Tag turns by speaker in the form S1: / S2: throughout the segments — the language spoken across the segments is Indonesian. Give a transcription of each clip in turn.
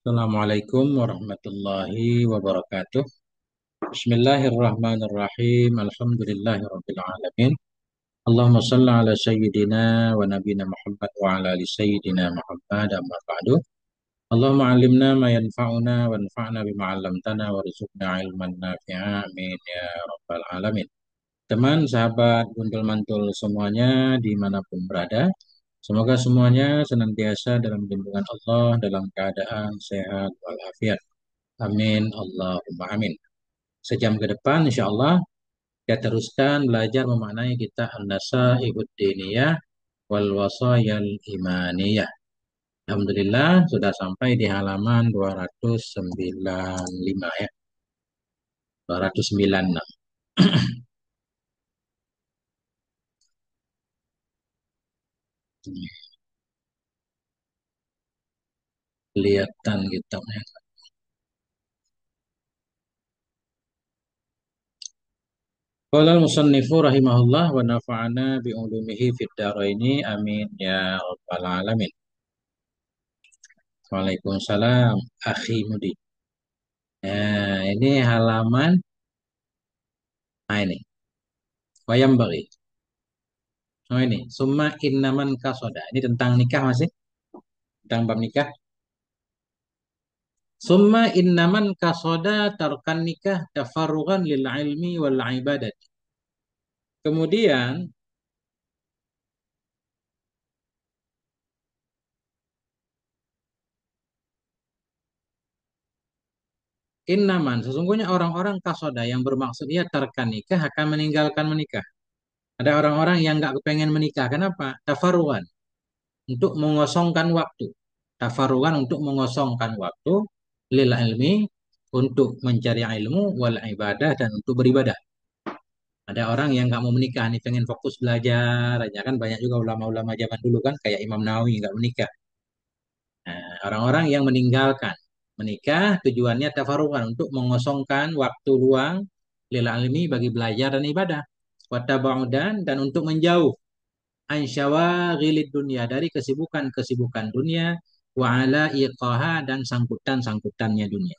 S1: Assalamualaikum warahmatullahi wabarakatuh. Bismillahirrahmanirrahim. Alhamdulillahirabbil alamin. Allahumma shalli ala sayyidina wa nabiyina Muhammad wa ala ali sayyidina Muhammad amma ba'du. Allahumma 'allimna ma yanfa'una wanfa'na bima 'allamtana warzuqna ilman nafi'a. Amin ya rabbal alamin. Teman, sahabat, guntul mantul semuanya dimanapun berada. Semoga semuanya senantiasa dalam lindungan Allah dalam keadaan sehat walafiat. Amin. Allahumma amin. Sejam ke depan, insya Allah, kita teruskan belajar memaknai kitab An-Nasaihud Diniyah wal Wasayal Imaniyah. Alhamdulillah, sudah sampai di halaman 295 ya. 296. Kelihatan kitabnya. Qala al-musannifu rahimahullah wa nafa'ana bi ulumihi fid dharaini amin ya rabbal alamin. Waalaikumsalam akhi Mudi. Nah, ini halaman ini. Wayam bagi. Oh ini, summa innaman kasoda. Ini tentang nikah masih? Tentang bab nikah. Summa innaman kasoda tarkan nikah tafarrugan lil ilmi wal ibadat. Kemudian, innaman, sesungguhnya orang-orang kasoda yang bermaksud ia tarkan nikah akan meninggalkan menikah. Ada orang-orang yang nggak kepengen menikah. Kenapa? Tafarrugan. Untuk mengosongkan waktu. Tafarrugan untuk mengosongkan waktu lil ilmi untuk mencari ilmu wal ibadah dan untuk beribadah. Ada orang yang nggak mau menikah nih, pengen fokus belajar aja kan banyak juga ulama-ulama zaman dulu kan kayak Imam Nawawi nggak menikah. Nah, orang-orang yang meninggalkan menikah tujuannya tafarugan untuk mengosongkan waktu luang lil ilmi bagi belajar dan ibadah. Watabaudan dan untuk menjauh ansyawagilid dunia dari kesibukan-kesibukan dunia wa ala iqaha dan sangkutan-sangkutannya dunia.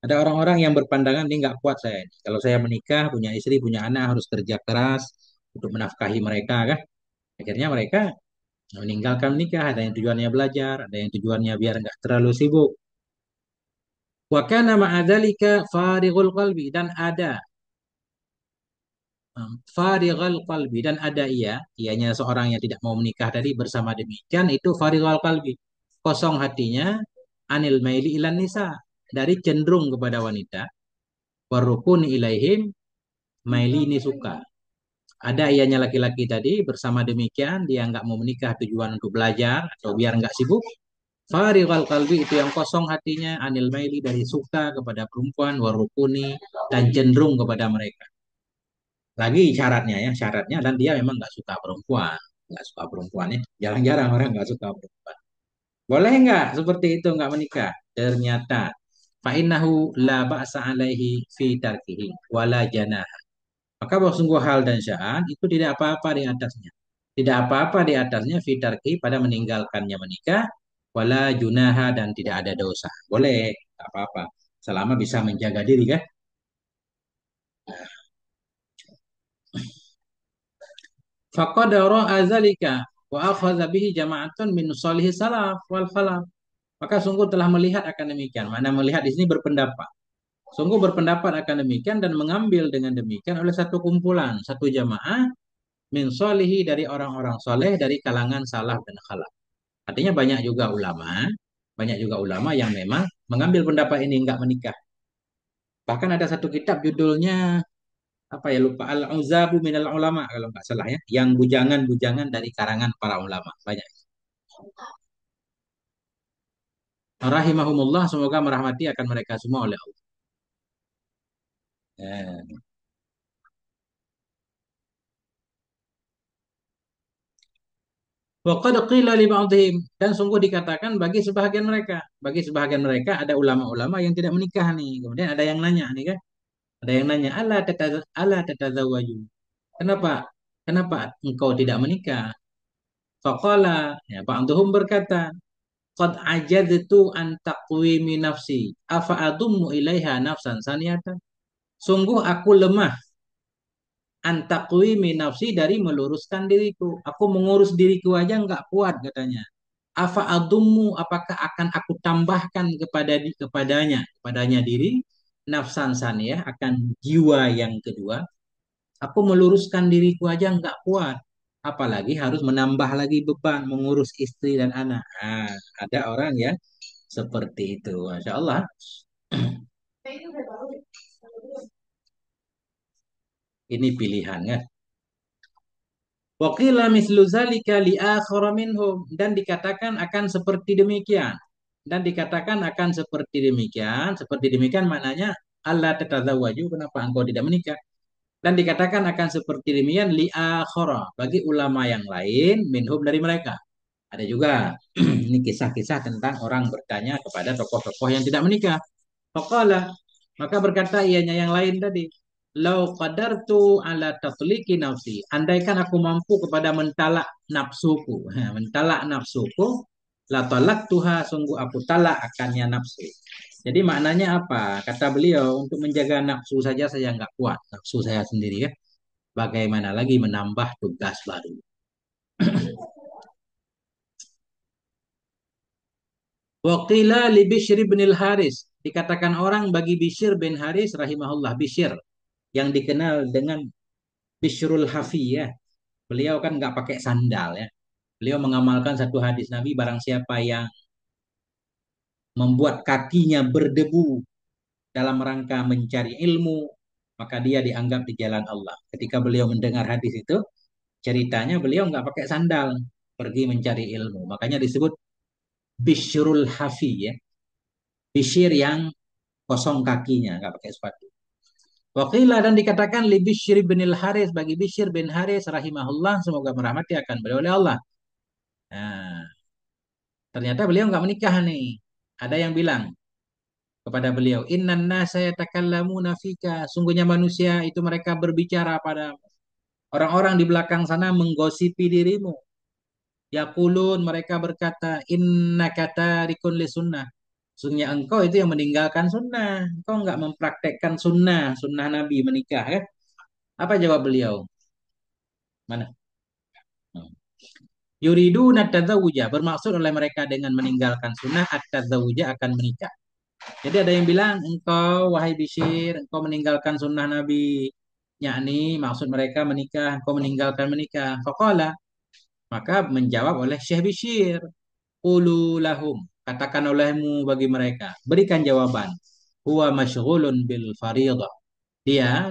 S1: Ada orang-orang yang berpandangan ini nggak kuat saya ini. Kalau saya menikah, punya istri, punya anak, harus kerja keras untuk menafkahi mereka kan. Akhirnya mereka meninggalkan nikah. Ada yang tujuannya belajar, ada yang tujuannya biar nggak terlalu sibuk. Wa kana ma'adzalika farighul qalbi dan ada farighul qalbi dan ada ianya seorang yang tidak mau menikah tadi bersama demikian itu farighul qalbi. Kosong hatinya anil maili ilan nisa dari cenderung kepada wanita warukun ilaihim maili ini suka. Ada ianya laki-laki tadi bersama demikian dia nggak mau menikah tujuan untuk belajar atau biar nggak sibuk. Fariqal kalbi itu yang kosong hatinya anil maili dari suka kepada perempuan warukuni dan cenderung kepada mereka. Lagi syaratnya ya syaratnya dan dia memang nggak suka perempuan ya. Jarang-jarang orang nggak suka perempuan. Boleh nggak seperti itu nggak menikah? Ternyata fa'innahu la ba'sa alaihi fi tarkihi wala janah. Maka bahwa sungguh hal dan sya'an itu tidak apa-apa di atasnya. Tidak apa-apa di atasnya fitarki pada meninggalkannya menikah, wala junaha dan tidak ada dosa. Boleh, tak apa-apa. Selama bisa menjaga diri kan. Faqadara azalika wa akhadha bihi jama'atun min salihi salaf wal khalaf. Maka sungguh telah melihat akan demikian. Mana melihat di sini berpendapat. Sungguh berpendapat akan demikian dan mengambil dengan demikian oleh satu kumpulan, satu jamaah min solihi dari orang-orang soleh dari kalangan salaf dan khalaf. Artinya banyak juga ulama yang memang mengambil pendapat ini enggak menikah. Bahkan ada satu kitab judulnya apa ya lupa Al-Uzabu minal ulama kalau nggak salah ya, yang bujangan-bujangan dari karangan para ulama. Banyak. Rahimahumullah semoga merahmati akan mereka semua oleh Allah. Ya. Wa qad qila li ba'dihim dan sungguh dikatakan bagi sebahagian mereka ada ulama-ulama yang tidak menikah nih. Kemudian ada yang nanya nih kan, ada yang nanya, ala tatazawwaju. Kenapa? Kenapa engkau tidak menikah? Faqala, ya Pak Antuhum berkata, qad ajadtu an taqwimi nafsi afa adummu ilaiha nafsan saniyatan. Sungguh aku lemah antakwi nafsi dari meluruskan diriku. Aku mengurus diriku aja nggak kuat katanya. Afa adummu apakah akan aku tambahkan kepadanya diri nafsan saniyah akan jiwa yang kedua. Aku meluruskan diriku aja nggak kuat. Apalagi harus menambah lagi beban mengurus istri dan anak. Ah, ada orang ya seperti itu. Masya Allah. Ini pilihannya. Waqila mislu zalika li akhara minhum dan dikatakan akan seperti demikian. Dan dikatakan akan seperti demikian maknanya Allah tatazawwaju, kenapa engkau tidak menikah? Dan dikatakan akan seperti demikian li akhara bagi ulama yang lain minhum dari mereka. Ada juga ini kisah-kisah tentang orang bertanya kepada tokoh-tokoh yang tidak menikah. Faqala, maka berkata ianya yang lain tadi, lau qadartu ala tatliki nafsi, andaikan aku mampu kepada mentalak nafsuku, mentalak nafsuku, la talak tuha, sungguh aku talak akannya nafsu. Jadi maknanya apa? Kata beliau, untuk menjaga nafsu saja saya nggak kuat, nafsu saya sendiri ya. Bagaimana lagi menambah tugas baru? Waqila li Bishr bin al-Haris. Dikatakan orang bagi Bishr bin Haris rahimahullah. Bishr yang dikenal dengan Bishrul Hafi ya. Beliau kan nggak pakai sandal ya. Beliau mengamalkan satu hadis Nabi, barang siapa yang membuat kakinya berdebu dalam rangka mencari ilmu, maka dia dianggap di jalan Allah. Ketika beliau mendengar hadis itu, ceritanya beliau nggak pakai sandal, pergi mencari ilmu. Makanya disebut Bishrul Hafi ya. Bishr yang kosong kakinya, nggak pakai sepatu. Wakilah dan dikatakan li Bishr bin Haris bagi Bishr bin Haris rahimahullah, semoga merahmati akan beliau oleh Allah. Nah, ternyata beliau nggak menikah nih. Ada yang bilang kepada beliau, Innan nasa yatakallamuna fika. Sungguhnya manusia itu mereka berbicara pada orang-orang di belakang sana menggosipi dirimu. Yaqulun mereka berkata, Inna kata rikun li sunnah. Sungguhnya engkau itu yang meninggalkan sunnah. Engkau nggak mempraktekkan sunnah, sunnah Nabi menikah ya. Apa jawab beliau? Mana? Yuridu natadzawuja. Bermaksud oleh mereka dengan meninggalkan sunnah at-tadzawuja akan menikah. Jadi ada yang bilang, engkau wahai Bishir, engkau meninggalkan sunnah Nabi. Yakni maksud mereka menikah, engkau meninggalkan menikah. Faqala, maka menjawab oleh Syekh Bishir. Qulu lahum, katakan olehmu bagi mereka. Berikan jawaban. Huwa masyghulun bil faridah.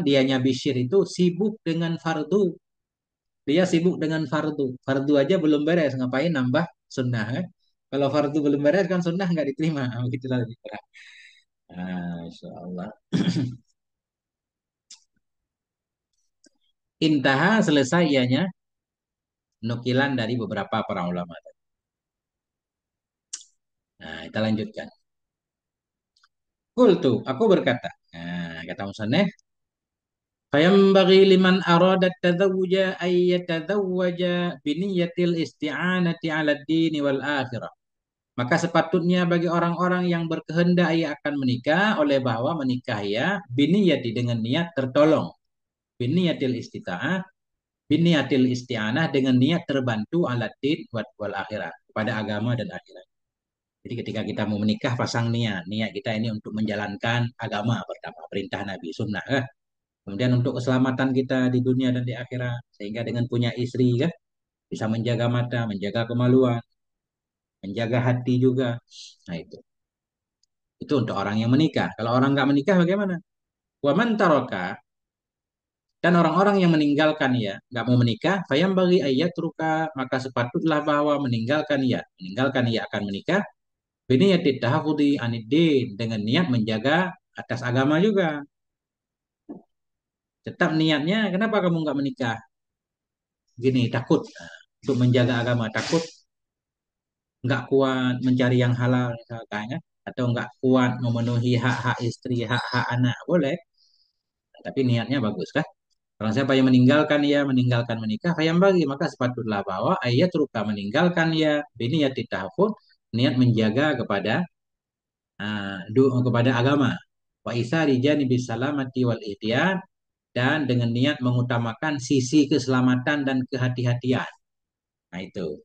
S1: Dianya Bishir itu sibuk dengan fardu. Dia sibuk dengan fardu. Fardu aja belum beres, ngapain nambah sunnah? Kalau fardu belum beres kan sunnah nggak diterima. Begitulah lebih kurang. Insya Allah. Intaha selesai ianya nukilan dari beberapa para ulama. Nah, kita lanjutkan. Kultu, aku berkata. Nah, kata musannif, fayambaghi liman arada tadzawuja ay yatadzawwaja biniyatil isti'anati 'ala ad-din wal akhirah. Maka sepatutnya bagi orang-orang yang berkehendak ia akan menikah oleh bahwa menikah ya biniyati dengan niat tertolong. Biniyatil istita'ah, biniyatil isti'anah dengan niat terbantu alat din wal akhirat pada agama dan akhirat. Jadi ketika kita mau menikah pasang niat, niat kita ini untuk menjalankan agama pertama perintah Nabi sunnah kan. Kemudian untuk keselamatan kita di dunia dan di akhirat sehingga dengan punya istri kan bisa menjaga mata, menjaga kemaluan, menjaga hati juga. Nah itu. Itu untuk orang yang menikah. Kalau orang nggak menikah bagaimana? Waman taroka dan orang-orang yang meninggalkan ya, nggak mau menikah, fayam bagi ayat ruka maka sepatutlah bahwa meninggalkan ia akan menikah. Ini ya tahafudi anidin dengan niat menjaga atas agama juga. Tetap niatnya, kenapa kamu nggak menikah? Gini, takut untuk menjaga agama, takut nggak kuat mencari yang halal misalkan, ya? Atau nggak kuat memenuhi hak-hak istri, hak-hak anak, boleh. Tapi niatnya bagus kan? Kalau siapa yang meninggalkan ia meninggalkan menikah, yang bagi maka sepatutlah bahwa ayat ruka meninggalkan ia bini ya tahafut niat menjaga kepada agama. Wa isari janibis salamati wal ihtiyat, dan dengan niat mengutamakan sisi keselamatan dan kehati-hatian. Nah itu.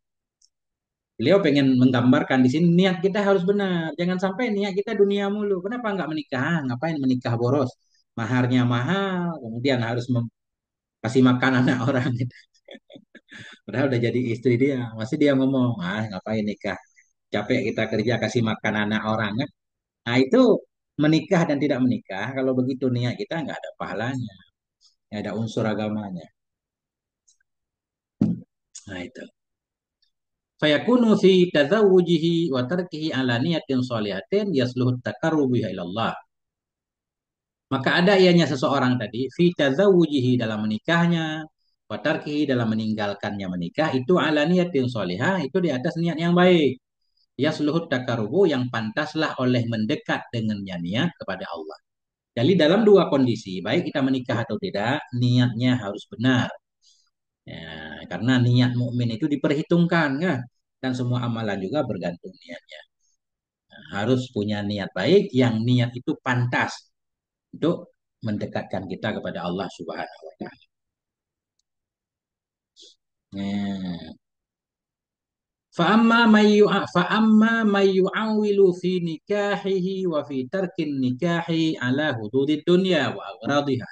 S1: Beliau pengen menggambarkan di sini niat kita harus benar. Jangan sampai niat kita dunia mulu. Kenapa nggak menikah? Ngapain menikah boros? Maharnya mahal, kemudian harus kasih makan anak orang. Padahal udah jadi istri dia. Masih dia ngomong, ngapain nikah? Capek kita kerja kasih makan anak orang kan? Nah itu menikah dan tidak menikah. Kalau begitu niat kita nggak ada pahalanya, nggak ada unsur agamanya. Nah itu. Fayakunu fi tazawujihi wa tarkihi ala niyatin sholihatin yasluhu takarrubu ilallah. Maka ada ianya seseorang tadi fi tazawujihi dalam menikahnya, wa tarkihi dalam meninggalkannya menikah itu ala niyatin sholihah, itu di atas niat yang baik. Yasluhu takarubu, yang pantaslah oleh mendekat dengannya niat kepada Allah. Jadi dalam dua kondisi, baik kita menikah atau tidak, niatnya harus benar. Ya, karena niat mukmin itu diperhitungkan, kan? Dan semua amalan juga bergantung niatnya. Nah, harus punya niat baik, yang niat itu pantas untuk mendekatkan kita kepada Allah Subhanahu wa taala. Nah, fa'amma mayyu'awilu fi nikahihi wa fi tarkin nikahi ala hududid dunya wa aghradiha.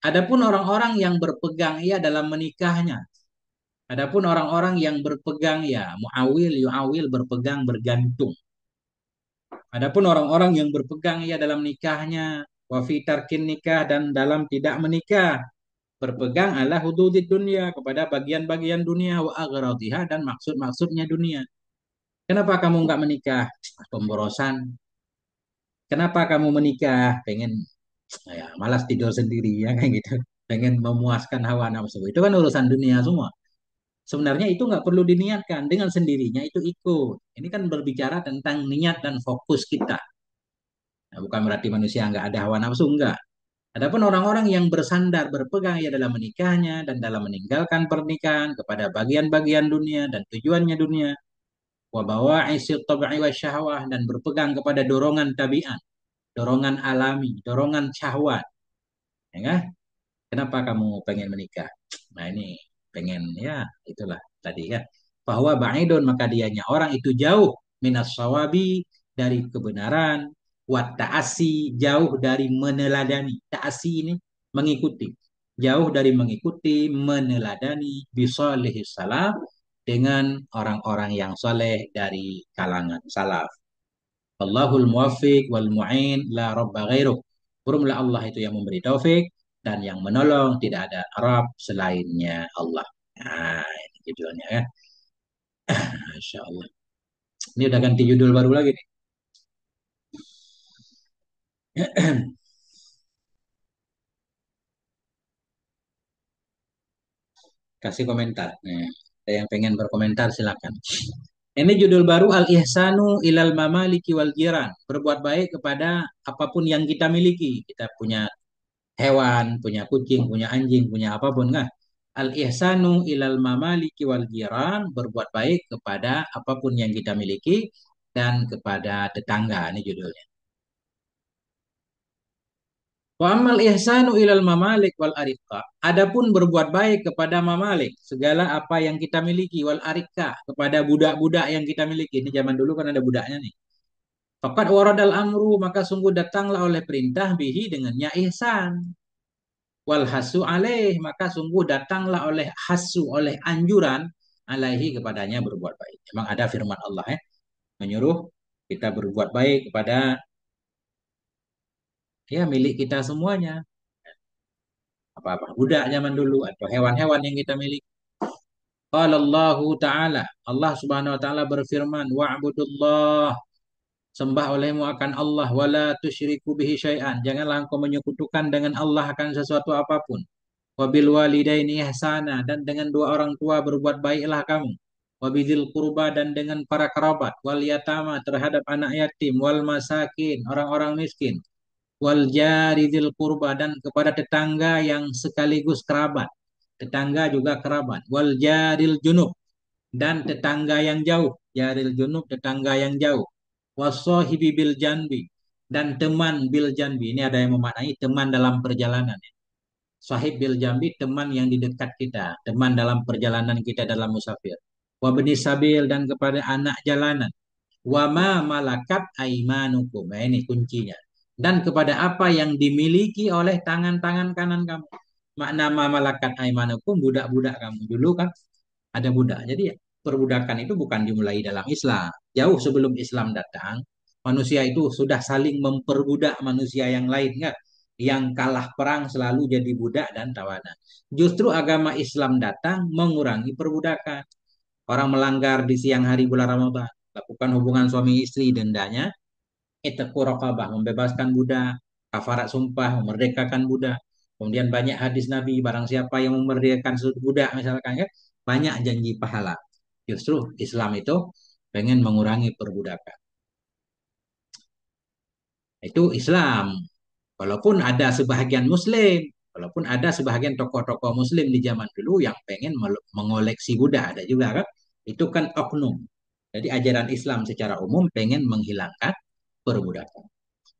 S1: Adapun orang-orang yang berpegang ia dalam menikahnya. Adapun orang-orang yang berpegang ya, muawil, yuawil, berpegang, bergantung. Adapun orang-orang yang berpegang ia dalam nikahnya, wa fi tarkin nikah, dan dalam tidak menikah, berpegang ala hududid dunia, kepada bagian-bagian dunia, wa aghradiha, dan maksud-maksudnya dunia. Kenapa kamu nggak menikah? Pemborosan. Kenapa kamu menikah? Pengen ya, malas tidur sendiri ya kayak gitu. Pengen memuaskan hawa nafsu. Itu kan urusan dunia semua. Sebenarnya itu nggak perlu diniatkan, dengan sendirinya itu ikut. Ini kan berbicara tentang niat dan fokus kita. Nah, bukan berarti manusia nggak ada hawa nafsu, enggak. Adapun orang-orang yang bersandar, berpegang ya dalam menikahnya dan dalam meninggalkan pernikahan kepada bagian-bagian dunia dan tujuannya dunia, wa bawa'isit tab'i wa syahwah, dan berpegang kepada dorongan tabiat, dorongan alami, dorongan syahwat. Ya kan? Kenapa kamu pengen menikah? Nah ini pengen ya itulah tadi kan. Bahwa ba'idun, maka dianya orang itu jauh minas sawabi, dari kebenaran, wa ta'asi, jauh dari meneladani. Ta'asi ini mengikuti. Jauh dari mengikuti, meneladani bisolihis salaf, dengan orang-orang yang soleh dari kalangan salaf. Allahul muwaffiq wal mu'in la rabba ghairuh. Berumlah Allah itu yang memberi taufik dan yang menolong, tidak ada Arab selainnya Allah. Nah, ini judulnya ya. Masya Allah. Ini udah ganti judul baru lagi nih. Kasih komentar. Nah, ada yang pengen berkomentar silakan. Ini judul baru Al-Ihsanu ilal mamaliki wal jiran. Berbuat baik kepada apapun yang kita miliki. Kita punya hewan, punya kucing, punya anjing, punya apapun kan. Al-ihsanu ilal mamaliki wal jiran, berbuat baik kepada apapun yang kita miliki dan kepada tetangga, ini judulnya. Wa amal ihsanu ilal mamalik wal arika. Adapun berbuat baik kepada mamalik, segala apa yang kita miliki, wal arika, kepada budak-budak yang kita miliki. Ini zaman dulu kan ada budaknya nih. Fakat waradal amru, maka sungguh datanglah oleh perintah bihi, dengannya ihsan. Wal hasu alaih, maka sungguh datanglah oleh hasu, oleh anjuran alaihi, kepadanya berbuat baik. Memang ada firman Allah ya, menyuruh kita berbuat baik kepada ya milik kita semuanya, apa-apa budak zaman dulu atau hewan-hewan yang kita miliki. Qala Allah Ta'ala, Allah Subhanahu wa taala berfirman, wa'budullah, sembah olehmu akan Allah, wala tusyriku bihi syai'an, janganlah engkau menyekutukan dengan Allah akan sesuatu apapun. Wabil walidaini ihsana, dan dengan dua orang tua berbuat baiklah kamu. Wabidil kurba, dan dengan para kerabat. Wal yatama, terhadap anak yatim. Wal masakin, orang-orang miskin. Wal jaridil kurba, dan kepada tetangga yang sekaligus kerabat. Tetangga juga kerabat. Wal jaril junub, dan tetangga yang jauh. jaril junub, tetangga yang jauh, wasohibi bil janbi, dan teman bil janbi. Ini ada yang memaknai teman dalam perjalanan. Sahib bil jambi, teman yang di dekat kita, teman dalam perjalanan kita dalam musafir. Wa bani sabil, dan kepada anak jalanan. Wa ma malakat aimanukum. Nah, ini kuncinya. Dan kepada apa yang dimiliki oleh tangan-tangan kanan kamu. Makna ma malakat aimanukum, budak-budak kamu. Dulu kan ada budak. Jadi perbudakan itu bukan dimulai dalam Islam. Jauh sebelum Islam datang, manusia itu sudah saling memperbudak manusia yang lain kan. Yang kalah perang selalu jadi budak dan tawanan. Justru agama Islam datang mengurangi perbudakan. Orang melanggar di siang hari bulan Ramadan, lakukan hubungan suami istri, dendanya itaqu raqabah, membebaskan budak, kafarat sumpah, memerdekakan budak. Kemudian banyak hadis Nabi, barang siapa yang memerdekakan satu budak misalkan ya, banyak janji pahala. Justru Islam itu pengen mengurangi perbudakan. Itu Islam. Walaupun ada sebahagian Muslim, walaupun ada sebahagian tokoh-tokoh Muslim di zaman dulu yang pengen mengoleksi budak, ada juga kan? Itu kan oknum. Jadi ajaran Islam secara umum pengen menghilangkan perbudakan.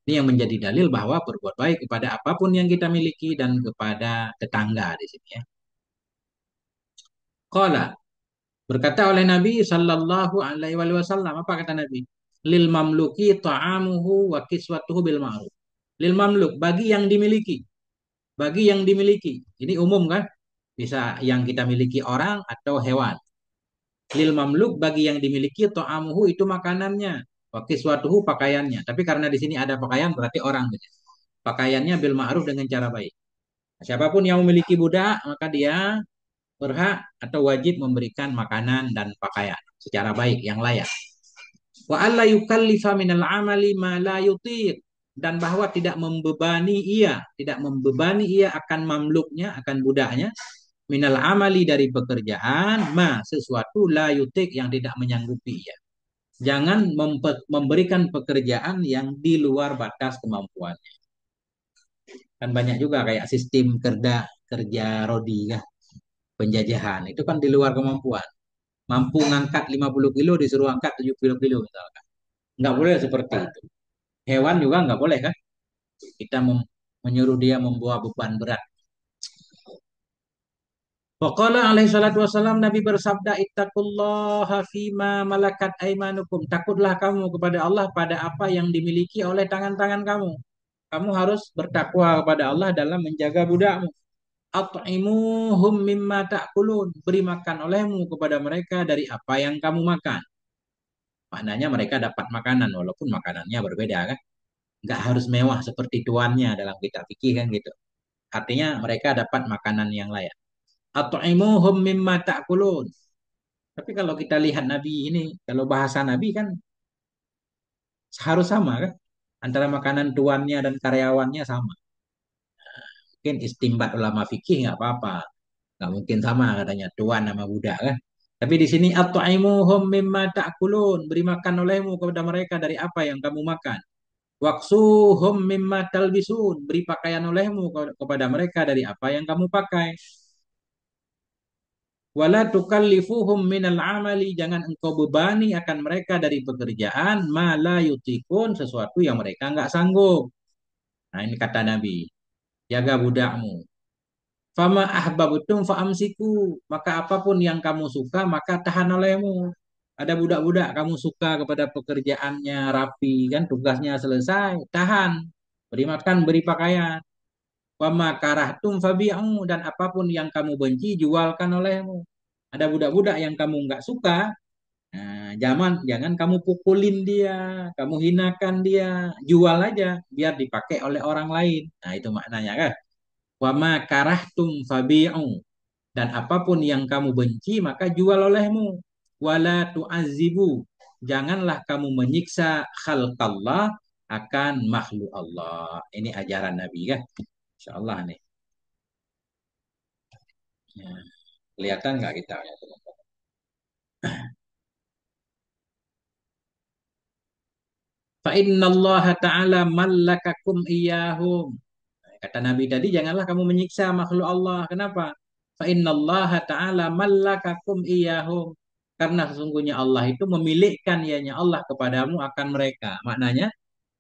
S1: Ini yang menjadi dalil bahwa berbuat baik kepada apapun yang kita miliki dan kepada tetangga di sini ya. Qala, berkata oleh Nabi Sallallahu Alaihi Wasallam, apa kata Nabi? Lil mamluki ta'amuhu wa kiswatuhu bil ma'ruf. Lil mamluk, bagi yang dimiliki. Bagi yang dimiliki. Ini umum kan? Bisa yang kita miliki orang atau hewan. Lil mamluk, bagi yang dimiliki ta'amuhu itu makanannya. Wa kiswatuhu pakaiannya. Tapi karena di sini ada pakaian berarti orang. Pakaiannya bil ma'ruf dengan cara baik. Siapapun yang memiliki budak, maka dia berhak atau wajib memberikan makanan dan pakaian secara baik yang layak. Wa alla yukallifa minal amali ma la yutiq, dan bahwa tidak membebani ia akan mamluknya, akan budaknya, minal amali dari pekerjaan, ma sesuatu la yutik yang tidak menyanggupi ia. Jangan memberikan pekerjaan yang di luar batas kemampuan. Kan banyak juga kayak sistem kerja kerja rodi ya, penjajahan. Itu kan di luar kemampuan. Mampu ngangkat 50 kilo disuruh angkat 70 kilo misalkan. Nggak boleh seperti itu. Hewan juga nggak boleh kan? Kita menyuruh dia membawa beban berat. Waqala alaihi salatu wasalam, Nabi bersabda, ittaqullaha fima malakat aimanukum. Takutlah kamu kepada Allah pada apa yang dimiliki oleh tangan-tangan kamu. Kamu harus bertakwa kepada Allah dalam menjaga budakmu. At'imuhum mimma ta'kulun. Beri makan olehmu kepada mereka dari apa yang kamu makan. Maknanya mereka dapat makanan walaupun makanannya berbeda kan. Nggak harus mewah seperti tuannya dalam kitab fikih kan gitu. Artinya mereka dapat makanan yang layak. At'imuhum mimma ta'kulun. Tapi kalau kita lihat Nabi ini, kalau bahasa Nabi kan harus sama kan. Antara makanan tuannya dan karyawannya sama. Mungkin istimbat ulama fikih nggak apa-apa. Nggak mungkin sama katanya tuan sama budak kan. Tapi di sini at'imuhum mimma ta'kulun, beri makan olehmu kepada mereka dari apa yang kamu makan. Waksuhum mimma talbisun, beri pakaian olehmu kepada mereka dari apa yang kamu pakai. Wala tukallifuhum minal amali, jangan engkau bebani akan mereka dari pekerjaan ma la yutikun, sesuatu yang mereka nggak sanggup. Nah, ini kata Nabi, jaga budakmu. Fama ahbabtum faamsiku, maka apapun yang kamu suka maka tahan olehmu. Ada budak-budak kamu suka kepada pekerjaannya rapi kan, tugasnya selesai, tahan. Beri makan, beri pakaian. Wama karahtum fabi'u, dan apapun yang kamu benci jualkan olehmu. Ada budak-budak yang kamu nggak suka, nah, jangan kamu pukulin dia, kamu hinakan dia, jual aja biar dipakai oleh orang lain. Nah, itu maknanya kan. Wama karahtum fabi'u, dan apapun yang kamu benci maka jual olehmu. Wala tu'azibu, janganlah kamu menyiksa khalqallah, akan makhluk Allah. Ini ajaran Nabi kan. Insyaallah nih. Ya, kelihatan nggak kita ya? Fa inna Allah Ta'ala mallakakum iyahum. Kata Nabi tadi, janganlah kamu menyiksa makhluk Allah. Kenapa? Fa inna Allah Ta'ala mallakakum iyahum. karena sesungguhnya Allah itu memilikkan ianya Allah kepadamu akan mereka. Maknanya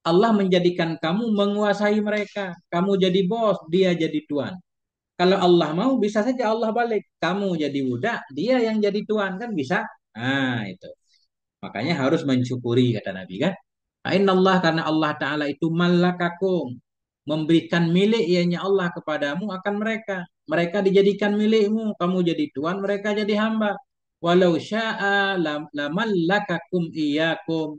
S1: Allah menjadikan kamu menguasai mereka. Kamu jadi bos, dia jadi tuan. Kalau Allah mau bisa saja Allah balik. Kamu jadi budak, dia yang jadi tuan kan bisa. Nah, itu. Makanya harus mensyukuri kata Nabi kan. Inna Allah karena Allah Ta'ala itu malakakum. Memberikan milik ianya Allah kepadamu akan mereka. Mereka dijadikan milikmu. Kamu jadi tuan, mereka jadi hamba. Walau sya'a lamallakakum iyakum.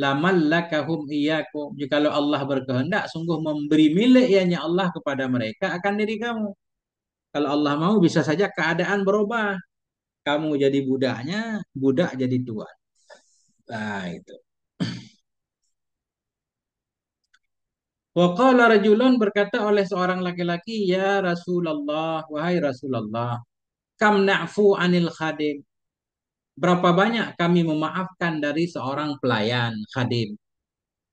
S1: Lamallakahum iyakum. Jikalau Allah berkehendak, sungguh memberi milik ianya Allah kepada mereka akan diri kamu. Kalau Allah mau bisa saja keadaan berubah. Kamu jadi budaknya, budak jadi tuan. Nah, itu. Waqala rajulun berkata oleh seorang laki-laki, ya Rasulullah, wahai Rasulullah, kam na'fu anil khadim. Berapa banyak kami memaafkan dari seorang pelayan khadim.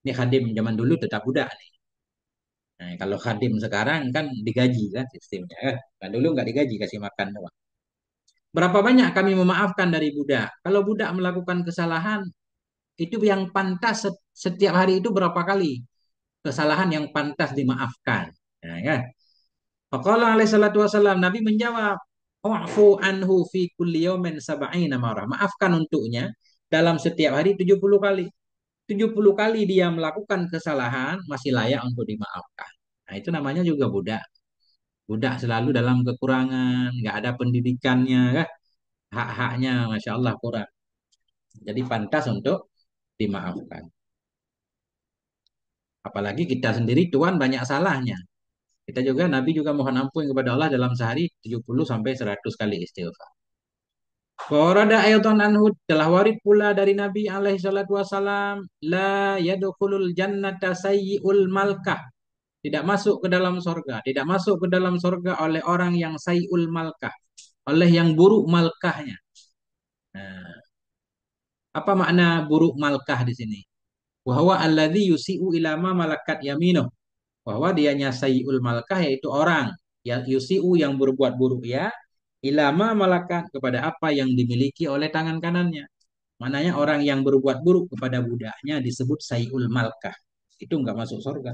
S1: Ini khadim zaman dulu tetap budak nih. Nah, kalau khadim sekarang kan digaji kan sistemnya kan. Kan dulu nggak digaji, kasih makan doang. Berapa banyak kami memaafkan dari budak. Kalau budak melakukan kesalahan, itu yang pantas setiap hari itu berapa kali kesalahan yang pantas dimaafkan. Nah, ya. Faqala alaihi salatu wasallam, Nabi menjawab, "Wa'fu anhu fi kulli yawmin sab'ina marrah." Maafkan untuknya dalam setiap hari 70 kali. 70 kali dia melakukan kesalahan masih layak untuk dimaafkan. Nah, itu namanya juga budak. Budak selalu dalam kekurangan, nggak ada pendidikannya, kan? Hak-haknya, masya Allah kurang. Jadi pantas untuk dimaafkan. Apalagi kita sendiri tuan banyak salahnya. Kita juga Nabi juga mohon ampun kepada Allah dalam sehari 70 sampai 100 kali istighfar. Warada ayatan anhu telah warid pula dari Nabi alaihi salatu wasalam la yadkhulul jannata sayyiul malkah. Tidak masuk ke dalam sorga, tidak masuk ke dalam sorga oleh orang yang sayyul malkah, oleh yang buruk malkahnya. Nah, apa makna buruk malkah di sini? Wahwa alladzi yusi'u ilama malakat yaminuh. Bahwa dianya sayyul malkah yaitu orang yang yusi'u yang berbuat buruk ya ilama malakat kepada apa yang dimiliki oleh tangan kanannya. Mananya orang yang berbuat buruk kepada budaknya disebut sayyul malkah. Itu nggak masuk surga.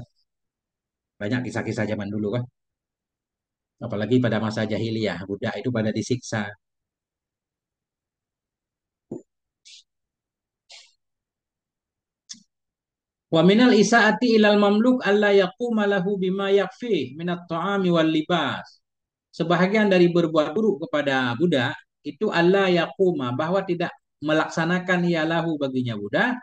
S1: Banyak kisah-kisah zaman dulu kan. Apalagi pada masa jahiliyah, budak itu pada disiksa. Wa minal isaati ilal mamluk alla yaquma lahu bima yakfi minat ta'ami wal libas. Sebahagian dari berbuat buruk kepada budak itu alla yaquma bahwa tidak melaksanakan ia lahu baginya budak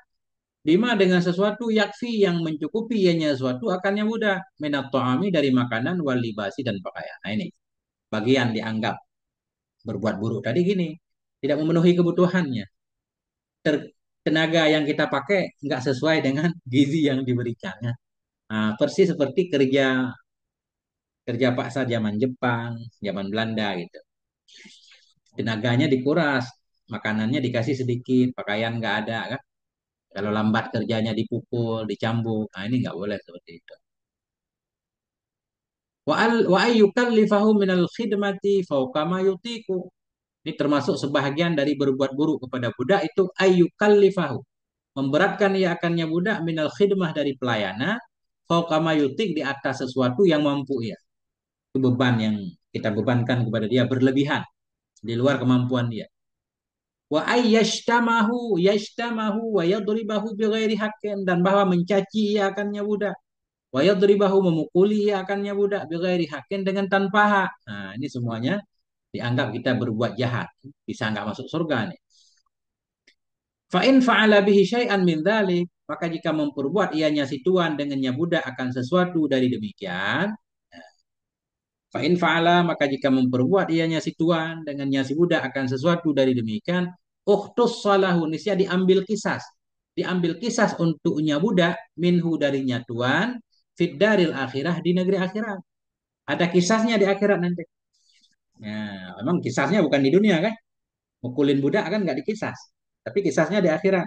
S1: bima dengan sesuatu yakfi yang mencukupi ianya sesuatu akannya budak minat ta'ami dari makanan wal libasi dan pakaian. Nah ini bagian dianggap berbuat buruk tadi gini, tidak memenuhi kebutuhannya. Tenaga yang kita pakai nggak sesuai dengan gizi yang diberikannya. Nah, persis seperti kerja kerja paksa zaman Jepang, zaman Belanda gitu. Tenaganya dikuras, makanannya dikasih sedikit, pakaian nggak ada kan. Kalau lambat kerjanya dipukul, dicambuk. Nah, ini nggak boleh seperti itu. Wa ayyukallifahu minal khidmati fawqa ma yutiku. Ini termasuk sebahagian dari berbuat buruk kepada budak itu ayyukallifahu. Memberatkan ia akannya budak minal khidmah dari pelayanan fauqa ma yutik di atas sesuatu yang mampu ia. Itu beban yang kita bebankan kepada dia berlebihan di luar kemampuan dia. Wa ayyashtamahu wa yadribahu bighairi haqqin dan bahwa mencaci ia akannya budak. Wa yadribahu memukuli ia akannya budak bighairi haqqin dengan tanpa hak. Nah, ini semuanya dianggap kita berbuat jahat. Bisa nggak masuk surga nih. Fa in fa'ala bihi syai'an min dzalik, maka jika memperbuat ianya si tuan dengannya budak akan sesuatu dari demikian, fa in fa'ala maka jika memperbuat ianya si tuan dengannya si budak akan sesuatu dari demikian, ukhtus salahu nisya diambil kisas. Diambil kisas untuknya budak minhu darinya tuan fid daril akhirah di negeri akhirat. Ada kisasnya di akhirat nanti. Nah, memang kisasnya bukan di dunia kan? Mukulin budak kan nggak dikisas. Tapi kisasnya di akhirat.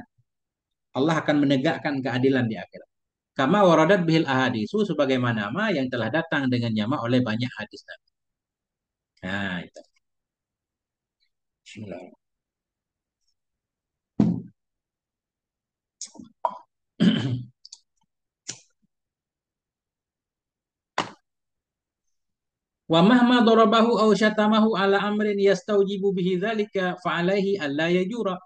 S1: Allah akan menegakkan keadilan di akhirat. Kama waradat bihil ahadisu sebagaimana nama yang telah datang dengan nyama oleh banyak hadis Nabi. Nah, itu. Bismillah. Wa mahma darabahu aw syatamahu ala amrin yastaujibu bihi dzalika fa alaihi alla yajura.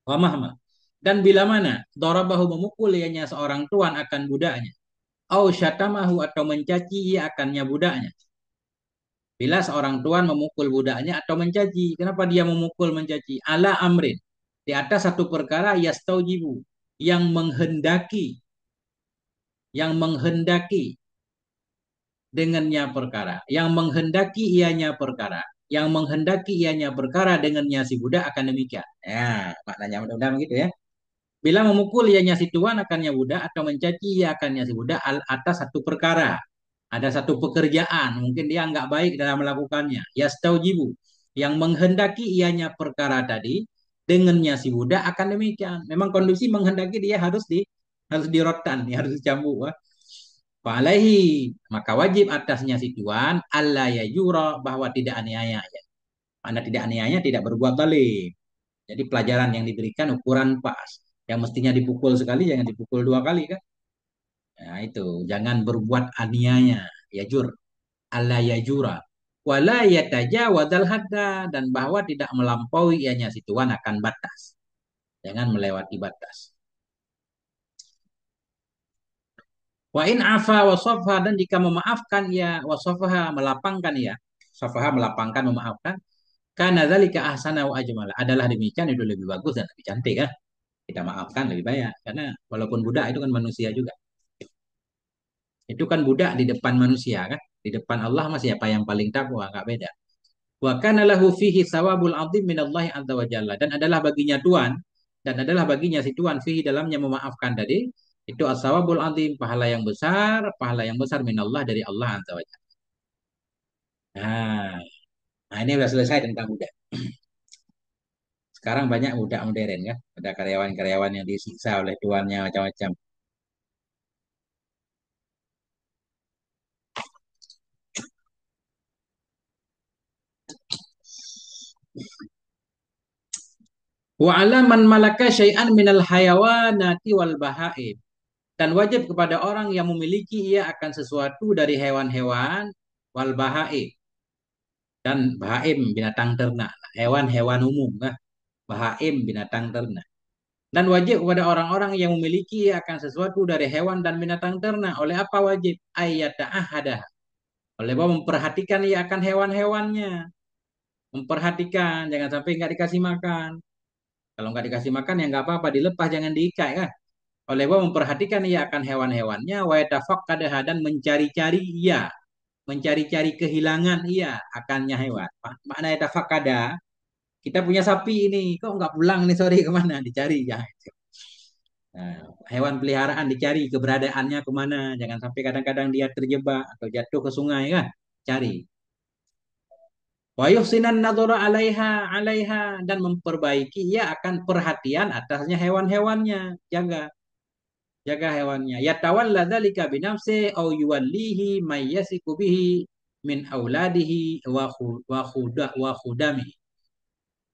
S1: Wa mahma, dan bila mana darabahu memukul ianya seorang tuan akan budaknya, au syatamahu atau mencaci ia akannya budaknya. Bila seorang tuan memukul budaknya atau mencaci, kenapa dia memukul mencaci? Ala amrin, di atas satu perkara yastaujibu, yang menghendaki, yang menghendaki dengannya perkara, yang menghendaki ianya perkara, yang menghendaki ianya perkara dengannya si budak akan demikian. Ya, maknanya mudah-mudahan begitu ya. Bila memukul ianya si tuan akannya budak atau mencaci ia akannya si budak atas satu perkara. Ada satu pekerjaan, mungkin dia nggak baik dalam melakukannya. Yastaujibu, yang menghendaki ianya perkara tadi, dengannya si budak akan demikian. Memang kondisi menghendaki dia harus dirotan, ya, harus dicambuk. Fa'alaihi, maka wajib atasnya si tuan alla yajura, bahwa tidak aniaya. Mana tidak aniaya, tidak berbuat zalim. Jadi pelajaran yang diberikan ukuran pas. Yang mestinya dipukul sekali jangan dipukul dua kali kan. Nah itu, jangan berbuat aniaya. Yajur, alla yajura. Wala yatajawadzal hadda, dan bahwa tidak melampaui ianya si tuan akan batas. Jangan melewati batas. Wa in afa wa safha, dan jika memaafkan ya wa safha, melapangkan ya. Safha melapangkan, memaafkan. Karena dzalika ahsana wa ajmala. Adalah demikian, itu lebih bagus dan lebih cantik ya. Kita maafkan lebih banyak. Karena walaupun budak itu kan manusia juga. Itu kan budak di depan manusia kan. Di depan Allah masih apa yang paling takwa, nggak beda. Wa kana lahu fihi thawabul azim minallahi azza wa jalla, dan adalah baginya tuan, dan adalah baginya si tuan fihi dalamnya memaafkan tadi, itu as-thawabul azim, pahala yang besar minallah dari Allah azza wa jalla. Nah, nah ini sudah selesai tentang budak. Sekarang banyak budak modern kan, ada karyawan-karyawan yang disiksa oleh tuannya macam-macam. Wa alaman malaka syai'an minal hayawanati wal bahaim, dan wajib kepada orang yang memiliki ia akan sesuatu dari hewan-hewan wal bahaim, dan bahaim binatang ternak, hewan-hewan umum lah, bahaim binatang ternak. Dan wajib kepada orang-orang yang memiliki ia akan sesuatu dari hewan dan binatang ternak. Oleh apa wajib? Ayat ta'ahadah, oleh bahwa memperhatikan ia akan hewan-hewannya, memperhatikan jangan sampai nggak dikasih makan. Kalau nggak dikasih makan ya nggak apa-apa, dilepas jangan diikat kan. Oleh bahwa memperhatikan ia akan hewan-hewannya, wa yatafaqqadaha, dan mencari-cari ia, mencari-cari kehilangan ia akannya hewan. Makna yatafaqqada, kita punya sapi ini, kok nggak pulang nih sore, kemana? Dicari ya. Nah, hewan peliharaan dicari keberadaannya kemana. Jangan sampai kadang-kadang dia terjebak atau jatuh ke sungai kan. Cari. Wa yuhsinan nadhara alaiha, dan memperbaiki ia akan perhatian atasnya hewan-hewannya. Jaga. Jaga hewannya. Yatawalla dzalika binafsi au yuwallihi may yasiku bihi min auladihi wa khudami.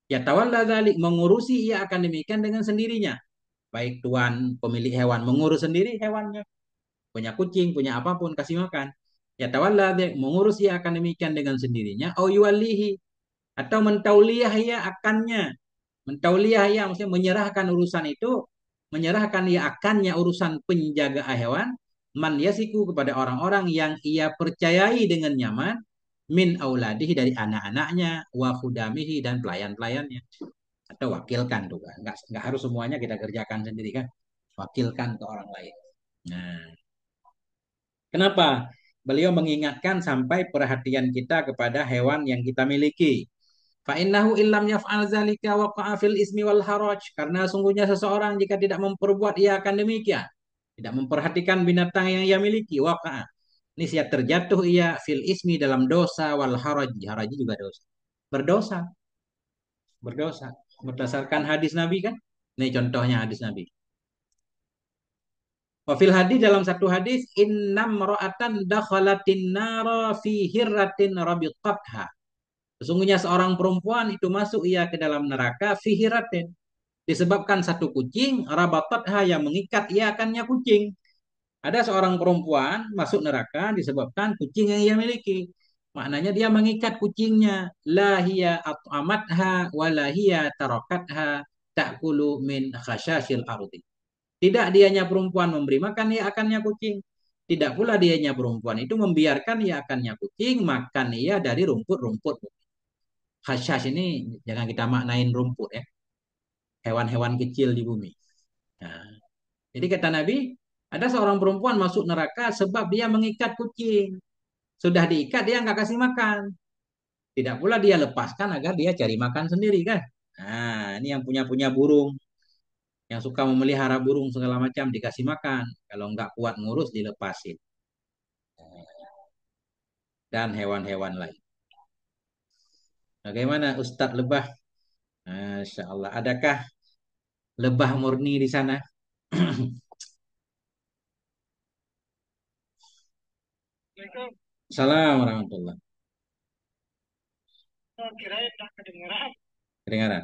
S1: Yatawalla dzalik, mengurusi ia akan demikian dengan sendirinya. Baik tuan pemilik hewan mengurus sendiri hewannya, punya kucing, punya apapun, kasih makan. Yatawalla dzalik, mengurus ia akan demikian dengan sendirinya, au yuwallihi, atau mentauliah ia akannya. Mentauliah ia maksudnya menyerahkan urusan itu, menyerahkan ia akannya urusan penjaga hewan, man yasiku, kepada orang-orang yang ia percayai dengan nyaman, min auladihi, dari anak-anaknya, wa khudamihi, dan pelayan-pelayannya. Atau wakilkan tuh kan. Nggak harus semuanya kita kerjakan sendiri kan. Wakilkan ke orang lain. Nah, kenapa? Beliau mengingatkan sampai perhatian kita kepada hewan yang kita miliki. Fa innahu illam yaf'al zalika waqa'a fil ismi wal haraj. Karena sungguhnya seseorang jika tidak memperbuat ia akan demikian. Tidak memperhatikan binatang yang ia miliki, waqa'a. Ini siap terjatuh ia fil ismi, dalam dosa, wal haraj. Haraj juga dosa. Berdosa, berdosa. Berdasarkan hadis Nabi kan? Ini contohnya hadis Nabi. Wafil hadis, dalam satu hadis, innam ra'atan dakhalatin nara fi hirratin rabitatha. Sesungguhnya seorang perempuan itu masuk ia ke dalam neraka fi hirratin, Disebabkan satu kucing, rabatatha yang mengikat ia akannya kucing. Ada seorang perempuan masuk neraka disebabkan kucing yang ia miliki. Maknanya dia mengikat kucingnya. La hiya at'amatha wa la hiya tarakatha ta'kulu min khashasil ardi. Tidak dianya perempuan memberi makan ia akannya kucing. Tidak pula dianya perempuan itu membiarkan ia akannya kucing makan ia dari rumput-rumput. Khashash ini jangan kita maknain rumput ya. Hewan-hewan kecil di bumi. Nah, jadi kata Nabi, ada seorang perempuan masuk neraka sebab dia mengikat kucing. Sudah diikat dia nggak kasih makan. Tidak pula dia lepaskan agar dia cari makan sendiri kan. Nah, ini yang punya burung, yang suka memelihara burung segala macam dikasih makan. Kalau nggak kuat ngurus dilepasin. Dan hewan-hewan lain. Bagaimana Ustadz Lebah? Masya Allah. Adakah lebah murni di sana? Assalamualaikum warahmatullahi wabarakatuh. Kedengaran?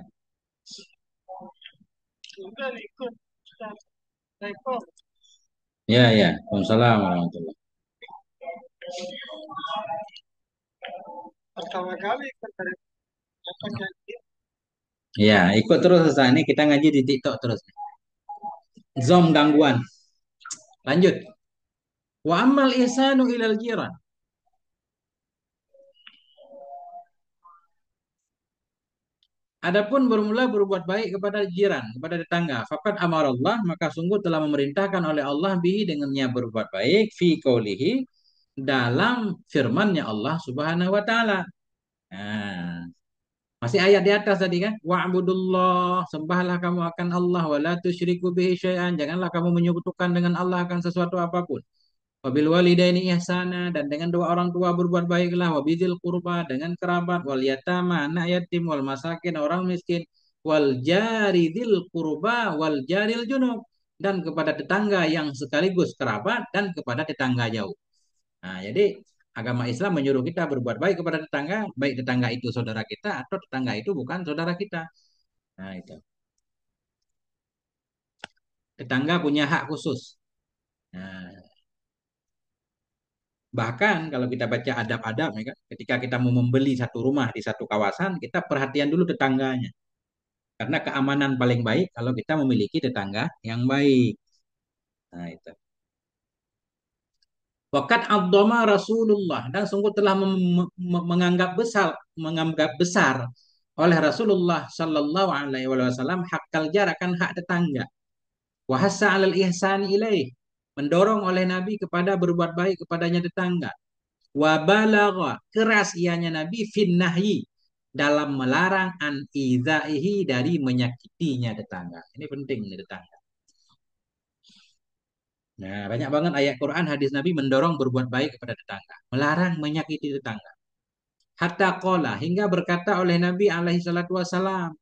S1: Ya, ya. Waalaikumsalam warahmatullahi. Pertama kali ya, ikut terus Ustaz. Ini kita ngaji di TikTok terus. Zom gangguan. Lanjut. Wa ammal ihsanu ilal jiran. Adapun bermula berbuat baik kepada jiran, kepada tetangga. Fakat amarallah, maka sungguh telah memerintahkan oleh Allah bihi dengannya berbuat baik fi qaulihi dalam firman-Nya Allah Subhanahu wa taala. Nah, masih ayat di atas tadi kan? Wa'budullah, sembahlah kamu akan Allah wa la tusyriku bihi syai'an. Janganlah kamu menyekutukan dengan Allah akan sesuatu apapun. Wabil walidaini ihsana dan dengan dua orang tua berbuat baiklah wabidzil qurba dengan kerabat wal yatama anak yatim wal masakin orang miskin wal jari dzil qurba wal jaril junub dan kepada tetangga yang sekaligus kerabat dan kepada tetangga jauh. Nah, jadi agama Islam menyuruh kita berbuat baik kepada tetangga, baik tetangga itu saudara kita atau tetangga itu bukan saudara kita. Nah, itu. Tetangga punya hak khusus. Nah, bahkan kalau kita baca adab-adab, ya kan, ketika kita mau membeli satu rumah di satu kawasan, kita perhatian dulu tetangganya. Karena keamanan paling baik kalau kita memiliki tetangga yang baik. Nah, itu. Wakat abdoma Rasulullah dan sungguh telah menganggap besar oleh Rasulullah Shallallahu Alaihi Wasallam hak kaljar akan hak tetangga. Wahasa alal ihsani ilaih mendorong oleh Nabi kepada berbuat baik kepadanya tetangga. Wabalagha keras ianya Nabi finnahyi dalam melarang an idzaihi dari menyakitinya tetangga. Ini penting nih tetangga. Nah, banyak banget ayat Quran hadis Nabi mendorong berbuat baik kepada tetangga, melarang menyakiti tetangga. Hatta qala hingga berkata oleh Nabi alaihi salatu wasalam,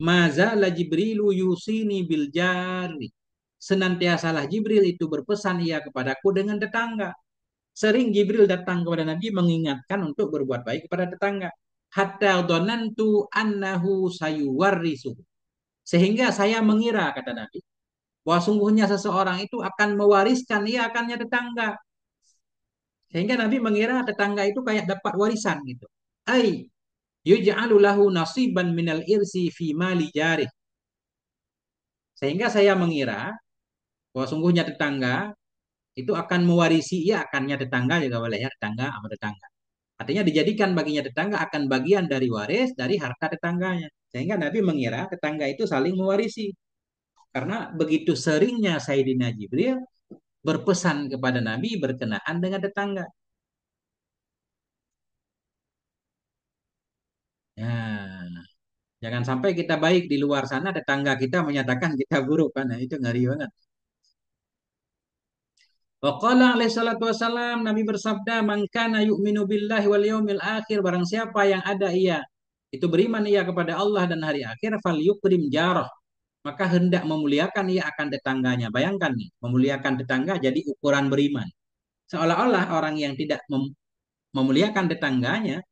S1: "Maza la Jibrilu yusini bil jari." Senantiasalah Jibril itu berpesan ia kepadaku dengan tetangga. Sering Jibril datang kepada Nabi mengingatkan untuk berbuat baik kepada tetangga. Hatta dhanantu annahu sayuwarrisu. Sehingga saya mengira, kata Nabi, bahwa sungguhnya seseorang itu akan mewariskan ia akannya tetangga. Sehingga Nabi mengira tetangga itu kayak dapat warisan gitu. Ai yuj'alu lahu nasiban minal irsi fi mali jarih. Sehingga saya mengira bahwa sungguhnya tetangga itu akan mewarisi ia akannya tetangga juga boleh ya tetangga sama tetangga. Artinya dijadikan baginya tetangga akan bagian dari waris dari harta tetangganya. Sehingga Nabi mengira tetangga itu saling mewarisi. Karena begitu seringnya Sayyidina Jibril berpesan kepada Nabi berkenaan dengan tetangga. Ya, jangan sampai kita baik di luar sana, tetangga kita menyatakan kita buruk. Kan? Nah, itu ngeri banget. Waqala alaihi salatu wassalam, Nabi bersabda, "Man kana yu'minu billahi wal yaumil akhir, barang siapa yang ada ia itu beriman ia kepada Allah dan hari akhir, fal yukrim jarah, maka hendak memuliakan ia akan tetangganya." Bayangkan nih, memuliakan tetangga jadi ukuran beriman. Seolah-olah orang yang tidak memuliakan tetangganya,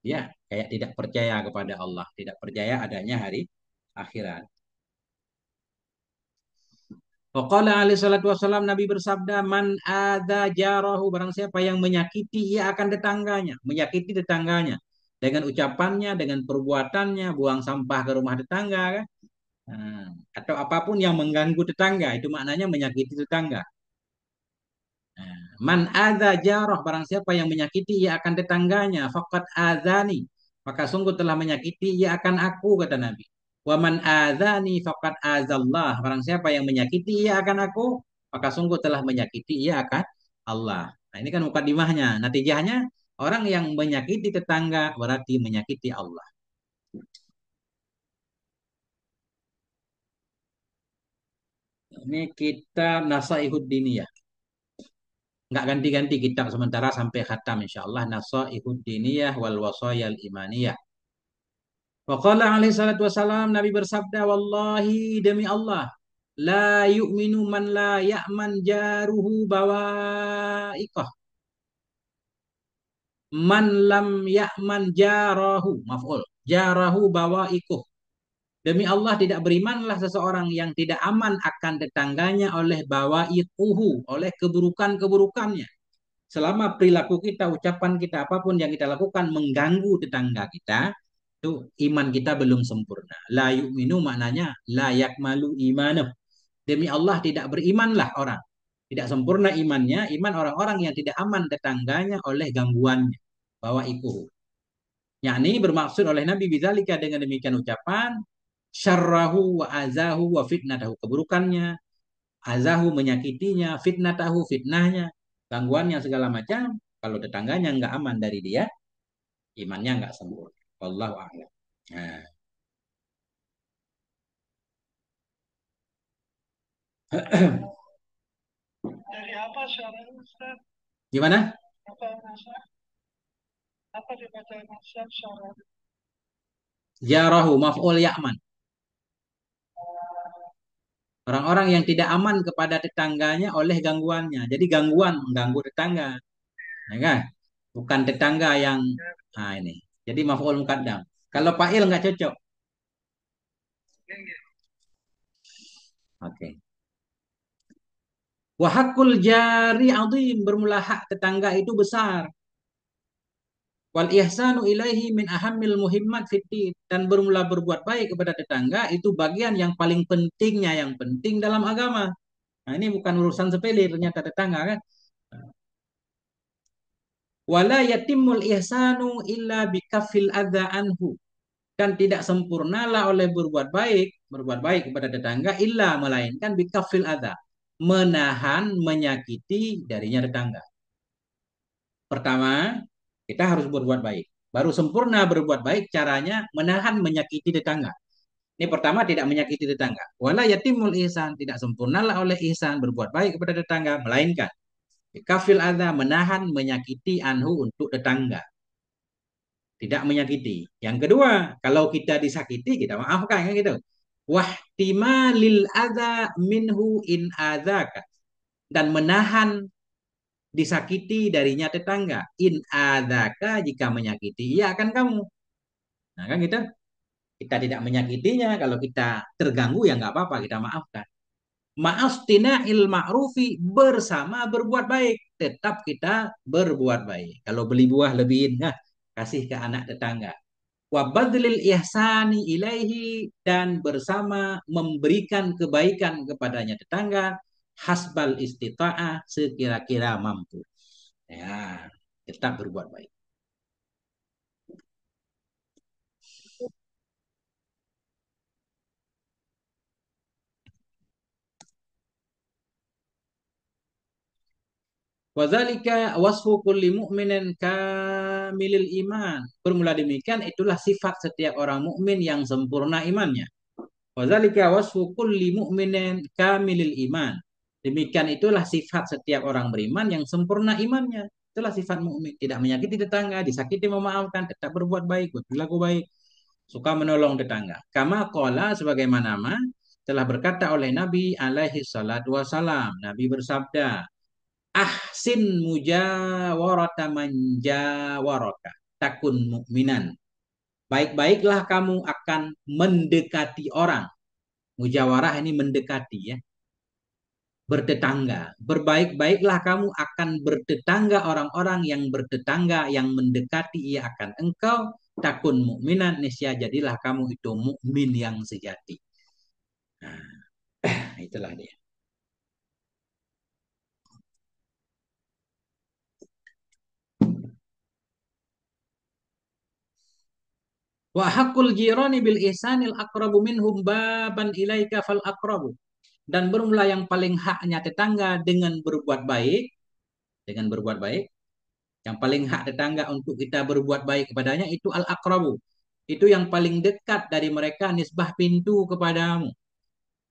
S1: ya kayak tidak percaya kepada Allah, tidak percaya adanya hari akhirat. Waqala alaihi salatu wassalam, Nabi bersabda, man ada jarahu, barang siapa yang menyakiti ia akan tetangganya, menyakiti tetangganya dengan ucapannya, dengan perbuatannya, buang sampah ke rumah tetangga kan. Nah, atau apapun yang mengganggu tetangga, itu maknanya menyakiti tetangga. Man adza jarah, barang siapa yang menyakiti ia akan tetangganya, faqad adzani, maka sungguh telah menyakiti ia akan aku, kata Nabi. Wa man adzani faqad adzallah, barang siapa yang menyakiti ia akan aku, maka sungguh telah menyakiti ia akan Allah. Nah, ini kan mukadimahnya. Natijahnya orang yang menyakiti tetangga berarti menyakiti Allah. Ini kitab Nasaihud Diniyah. Nggak ganti-ganti kitab sementara sampai khatam insyaallah. Nasaihud Diniyah wal Wasayal Imaniyah. Waqala alaihi salatu wassalam, Nabi bersabda, wallahi demi Allah, la yu'minu man la ya'man jaruhu bawaikah. Man lam ya'man jarahu, maf'ul. Jarahu bawaikuh. Demi Allah tidak berimanlah seseorang yang tidak aman akan tetangganya oleh bawaikuhu, oleh keburukan-keburukannya. Selama perilaku kita, ucapan kita, apapun yang kita lakukan mengganggu tetangga kita, itu iman kita belum sempurna. La yu'minu maknanya la yakmalu imanuh. Demi Allah tidak berimanlah orang. Tidak sempurna imannya, iman orang-orang yang tidak aman tetangganya oleh gangguannya. Bahwa ikuhu. Yakni bermaksud oleh Nabi bidzalika dengan demikian ucapan, syarrahu wa azahu wa fitnatahu. Keburukannya, azahu menyakitinya, fitnatahu fitnahnya, gangguannya segala macam. Kalau tetangganya nggak aman dari dia, imannya nggak sempurna. Wallahu a'lam. Nah. Dari apa syaratnya Ustaz? Gimana? Apa nasab? Apa dibaca nasab syarat? Jarahu maf'ul ya'man. Orang-orang yang tidak aman kepada tetangganya oleh gangguannya. Jadi gangguan mengganggu tetangga, ya kan? Bukan tetangga yang ini. Jadi maf'ul muqaddam. Kalau fa'il nggak cocok. Oke. Wa haqqul jari azim, bermula hak tetangga itu besar. Wal ihsanu ilaihi min ahammil muhimmat fiddin, dan bermula berbuat baik kepada tetangga itu bagian yang paling pentingnya, yang penting dalam agama. Nah, ini bukan urusan sepele ternyata tetangga kan. Wala yatimul ihsanu illa bikafil adza anhu, dan tidak sempurnalah oleh berbuat baik kepada tetangga illa melainkan bikafil adza, menahan menyakiti darinya tetangga. Pertama, kita harus berbuat baik. Baru sempurna berbuat baik caranya menahan menyakiti tetangga. Ini pertama, tidak menyakiti tetangga. Wala yatimul ihsan, tidak sempurnalah oleh ihsan berbuat baik kepada tetangga melainkan kafil adza, menahan menyakiti anhu untuk tetangga. Tidak menyakiti. Yang kedua, kalau kita disakiti kita maafkan kan gitu. Wahtimalil adza minhu in adzaka, dan menahan disakiti darinya tetangga. In adzaka, jika menyakiti ia akan kamu. Nah kan gitu. Kita tidak menyakitinya, kalau kita terganggu ya nggak apa-apa, kita maafkan. Ma'astina'il ma'rufi, bersama berbuat baik. Tetap kita berbuat baik. Kalau beli buah lebihin, nah, kasih ke anak tetangga. Wa badlil ihsani ilaihi, dan bersama memberikan kebaikan kepadanya tetangga, hasbal istita'ah, sekira-kira mampu. Ya, tetap berbuat baik. Wadzalika wasfu kulli mu'minin kamilil iman. Bermula demikian itulah sifat setiap orang mukmin yang sempurna imannya. Wadzalika wasfu kulli mu'minin kamilil iman. Demikian itulah sifat setiap orang beriman yang sempurna imannya. Itulah sifat mukmin, tidak menyakiti tetangga, disakiti memaafkan, tetap berbuat baik, berperilaku baik, suka menolong tetangga. Kama qala, sebagaimana telah berkata oleh Nabi alaihi salatu wasalam. Nabi bersabda, ahsin mujawarata manjawaraka takun mukminan. Baik-baiklah kamu akan mendekati orang. Mujawarah ini mendekati ya. bertetangga. Berbaik-baiklah kamu akan bertetangga orang-orang yang bertetangga yang mendekati ia akan engkau. Takun mukminan niscaya jadilah kamu itu mukmin yang sejati. Nah, itulah dia. Wa hakul jirani bil ihsanil aqrabu minhum baban ilaika fal aqrabu. Dan bermula yang paling haknya tetangga dengan berbuat baik, yang paling hak tetangga untuk kita berbuat baik kepadanya itu al aqrabu. Itu yang paling dekat dari mereka nisbah pintu kepadamu.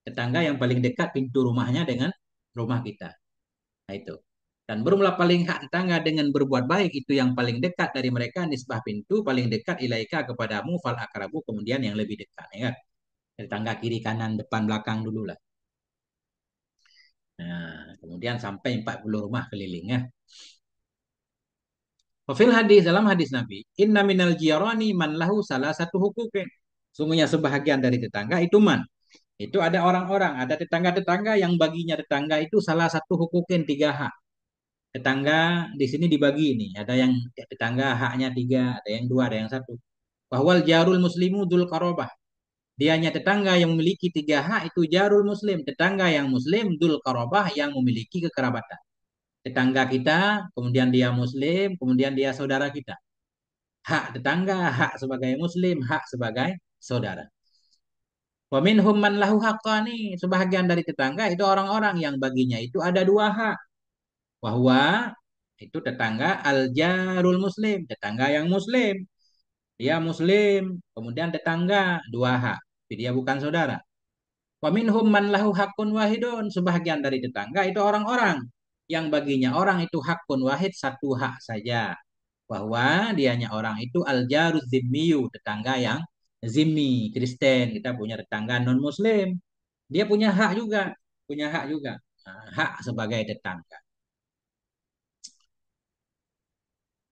S1: Tetangga yang paling dekat pintu rumahnya dengan rumah kita. Nah itu. Dan bermula paling hak tetangga dengan berbuat baik itu yang paling dekat dari mereka nisbah pintu paling dekat ilaika kepadamu fal akrabu kemudian yang lebih dekat ya kan. Tetangga kiri kanan depan belakang dulu lah. Nah, kemudian sampai 40 rumah keliling ya. Wafil hadis dalam hadis Nabi, inna minal jirani man lahu salah satu hukukin. Sungguhnya sebahagian dari tetangga itu man. Itu ada orang-orang, ada tetangga-tetangga yang baginya tetangga itu salah satu hukukin tiga hak. Tetangga di sini dibagi nih, ada yang tetangga haknya tiga, ada yang dua, ada yang satu. Bahwal jarul muslimu dul karobah. Dianya tetangga yang memiliki tiga hak itu jarul muslim, tetangga yang muslim dul karobah yang memiliki kekerabatan. Tetangga kita, kemudian dia muslim, kemudian dia saudara kita. Hak tetangga, hak sebagai muslim, hak sebagai saudara. Wa minhum man lahu haqqani. Sebahagian dari tetangga itu orang-orang yang baginya itu ada dua hak. Bahwa itu tetangga al-jarul muslim, tetangga yang muslim. Dia muslim, kemudian tetangga dua hak. Tapi dia bukan saudara. Wa minhum man lahu hakun wahidun. Sebahagian dari tetangga itu orang-orang yang baginya orang itu hakun wahid satu hak saja. Bahwa dianya orang itu al-jaruz zimmiyu, tetangga yang zimmi, Kristen. Kita punya tetangga non-muslim. Dia punya hak juga, punya hak juga. Nah, hak sebagai tetangga.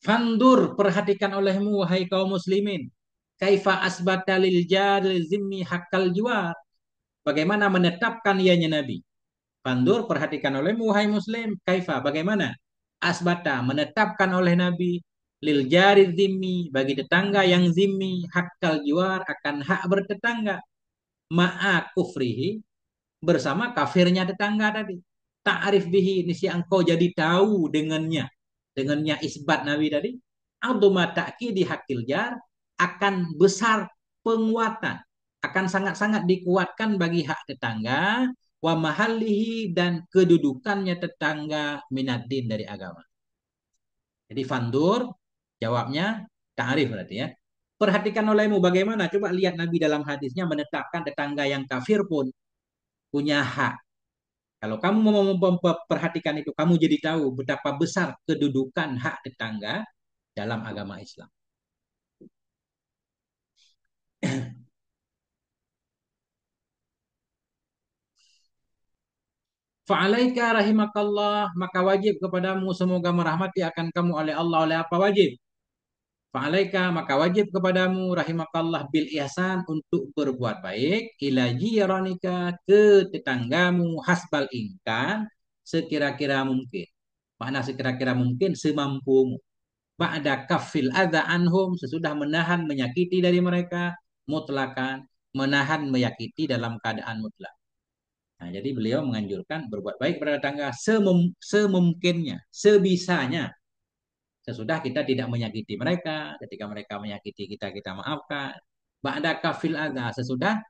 S1: Fandur, perhatikan olehmu wahai kaum muslimin. Kaifa asbata lil jaril zimmi hakkal juar. Bagaimana menetapkan ianya Nabi. Fandur, perhatikan olehmu wahai muslim. Kaifa, bagaimana asbata menetapkan oleh Nabi lil jaril zimmi bagi tetangga yang zimmi hakkal juar akan hak bertetangga. Ma'a kufrihi bersama kafirnya tetangga tadi. Ta'rif bihi, ini si engkau jadi tahu dengannya isbat Nabi tadi. Auduma ta'kidi hakil jar akan besar penguatan, akan sangat-sangat dikuatkan bagi hak tetangga wa mahallihi dan kedudukannya tetangga minaddin dari agama. Jadi fandur jawabnya ta'rif berarti ya. Perhatikan olehmu bagaimana coba lihat Nabi dalam hadisnya menetapkan tetangga yang kafir pun punya hak. Kalau kamu mau memperhatikan itu, kamu jadi tahu betapa besar kedudukan hak tetangga dalam agama Islam. Fa'alaika rahimakallah, maka wajib kepadamu semoga merahmati akan kamu oleh Allah oleh apa wajib? Fa'alaika maka wajib kepadamu rahimakallah bil ihsan untuk berbuat baik ila jiranika ke tetanggamu hasbal ingkan sekira-kira mungkin. Makna sekira-kira mungkin semampumu. Ba'da kafil adza anhum sesudah menahan menyakiti dari mereka mutlakan menahan menyakiti dalam keadaan mutlak. Nah, jadi beliau menganjurkan berbuat baik pada tetangga semungkinnya, sebisanya. Sesudah kita tidak menyakiti mereka, ketika mereka menyakiti kita, kita maafkan. Ba'da kafil adza sesudah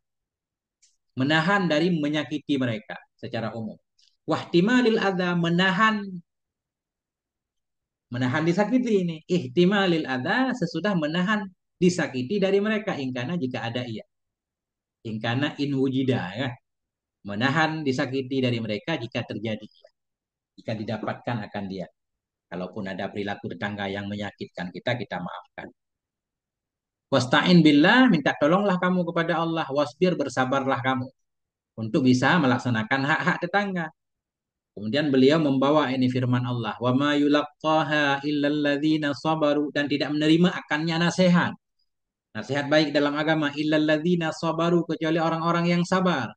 S1: menahan dari menyakiti mereka secara umum. Wahtimalil adza menahan disakiti ini. Ihtimalil adza sesudah menahan disakiti dari mereka ingkana jika ada ia. Ingkana in wujida ya. Menahan disakiti dari mereka jika terjadi ia. Jika didapatkan akan dia. Kalaupun ada perilaku tetangga yang menyakitkan kita, kita maafkan. Wasta'in billah, minta tolonglah kamu kepada Allah. Wasbir, bersabarlah kamu. Untuk bisa melaksanakan hak-hak tetangga. Kemudian beliau membawa ini firman Allah, wa ma yulaqqaha illal ladzina sabaru dan tidak menerima akannya nasihat. Nasihat baik dalam agama illal ladzina sabaru kecuali orang-orang yang sabar.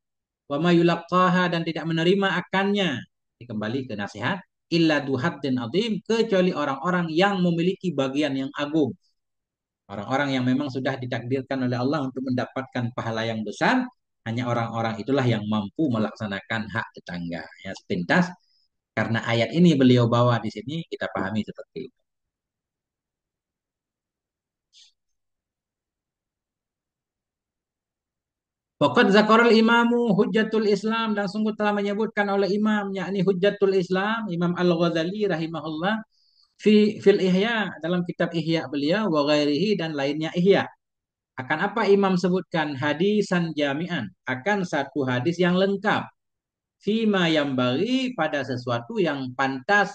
S1: Wa ma yulaqqaha dan tidak menerima akannya Kembali ke nasihat. Illa duhaddin azim, kecuali orang-orang yang memiliki bagian yang agung. Orang-orang yang memang sudah ditakdirkan oleh Allah untuk mendapatkan pahala yang besar, hanya orang-orang itulah yang mampu melaksanakan hak tetangga. Ya, sepintas karena ayat ini beliau bawa di sini, kita pahami seperti itu. Waqad zakarul imamu hujjatul Islam, dan sungguh telah menyebutkan oleh imam, yakni hujjatul Islam, Imam Al-Ghazali rahimahullah, fil Ihya, dalam kitab Ihya beliau, wa ghairihi, dan lainnya Ihya. Akan apa imam sebutkan hadisan jami'an, akan satu hadis yang lengkap, fima yang bagi, pada sesuatu yang pantas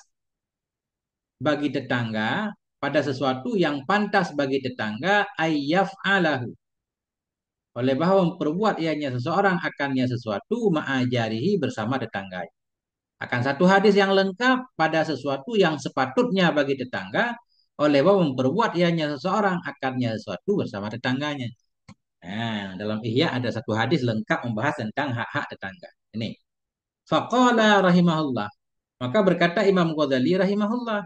S1: bagi tetangga, pada sesuatu yang pantas bagi tetangga, ayyaf alahu, oleh bahwa memperbuat ianya seseorang akannya sesuatu, ma'ajarihi, bersama tetangga. Akan satu hadis yang lengkap pada sesuatu yang sepatutnya bagi tetangga, oleh bahwa memperbuat ianya seseorang akannya sesuatu bersama tetangganya. Nah, dalam Ihya ada satu hadis lengkap membahas tentang hak-hak tetangga. Ini. Faqala rahimahullah. Maka berkata Imam Ghazali rahimahullah.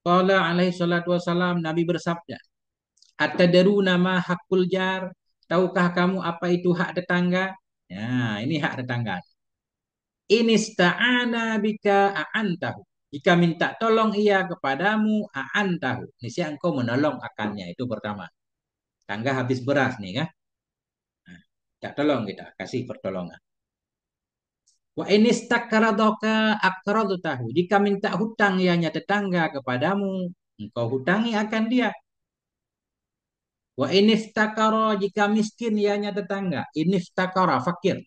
S1: Qala alaihi salatu wassalam, Nabi bersabda, Atadaru nama hakul jar. Tahukah kamu apa itu hak tetangga? Ya, ini hak tetangga. Ini sta'ana bika a'antahu. Jika minta tolong ia kepadamu, a'antahu. Niscaya engkau menolong akannya. Itu pertama. Tangga habis beras nih kan. Nah, minta tolong kita, kasih pertolongan. Wa ini stakaradoka tahu. Jika minta hutang ianya tetangga kepadamu, engkau hutangi akan dia. Wa iniftakara, jika miskin ianya tetangga, iniftakara fakir.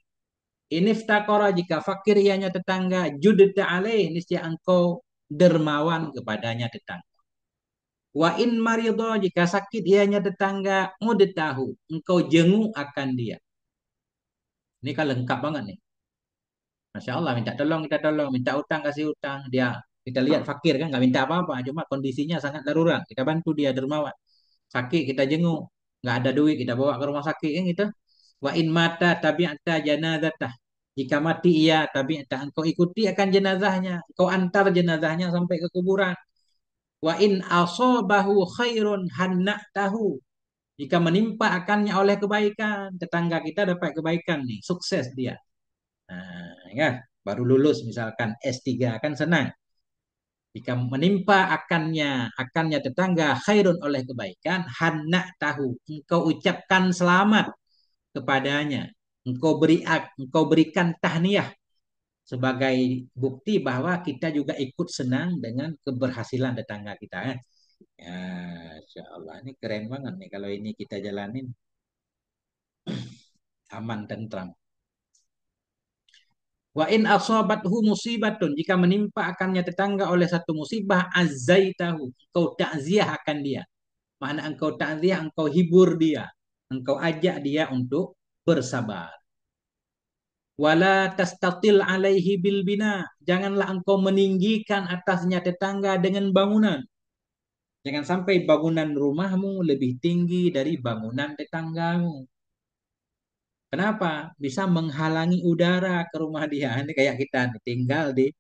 S1: Iniftakara, jika fakir ianya tetangga, judda alaih, niscaya engkau dermawan kepadanya tetangga. Wa in marido, jika sakit ianya tetangga, mudetahu, engkau jenguk akan dia. Ini kan lengkap banget nih. Masya Allah, minta tolong kita tolong, minta utang kasih utang, dia kita lihat fakir kan nggak minta apa-apa, cuma kondisinya sangat darurat, kita bantu dia dermawan. Sakit kita jenguk, nggak ada duit kita bawa ke rumah sakit kan gitu. Wa in mata tabi'ata janazatah. Jika mati ia tabi'ata, engkau ikuti akan jenazahnya, engkau antar jenazahnya sampai ke kuburan. Wa in asobahu khairun tahu. Jika menimpa akannya oleh kebaikan, tetangga kita dapat kebaikan nih, sukses dia. Nah, ya, baru lulus misalkan S3 kan senang. Jika menimpa akannya tetangga khairun oleh kebaikan, tahu, engkau ucapkan selamat kepadanya. Engkau berikan tahniah sebagai bukti bahwa kita juga ikut senang dengan keberhasilan tetangga kita. Ya, Insya Allah ini keren banget nih kalau ini kita jalanin, aman tentram. Wa in asabathu musibatun, jika menimpa akannya tetangga oleh satu musibah, azzaitahu, engkau takziah akan dia. Mana engkau takziah, engkau hibur dia, engkau ajak dia untuk bersabar. Wala tastatil alaihi bil bina, janganlah engkau meninggikan atasnya tetangga dengan bangunan. Jangan sampai bangunan rumahmu lebih tinggi dari bangunan tetanggamu. Kenapa? Bisa menghalangi udara ke rumah dia. Ini kayak kita nih, tinggal di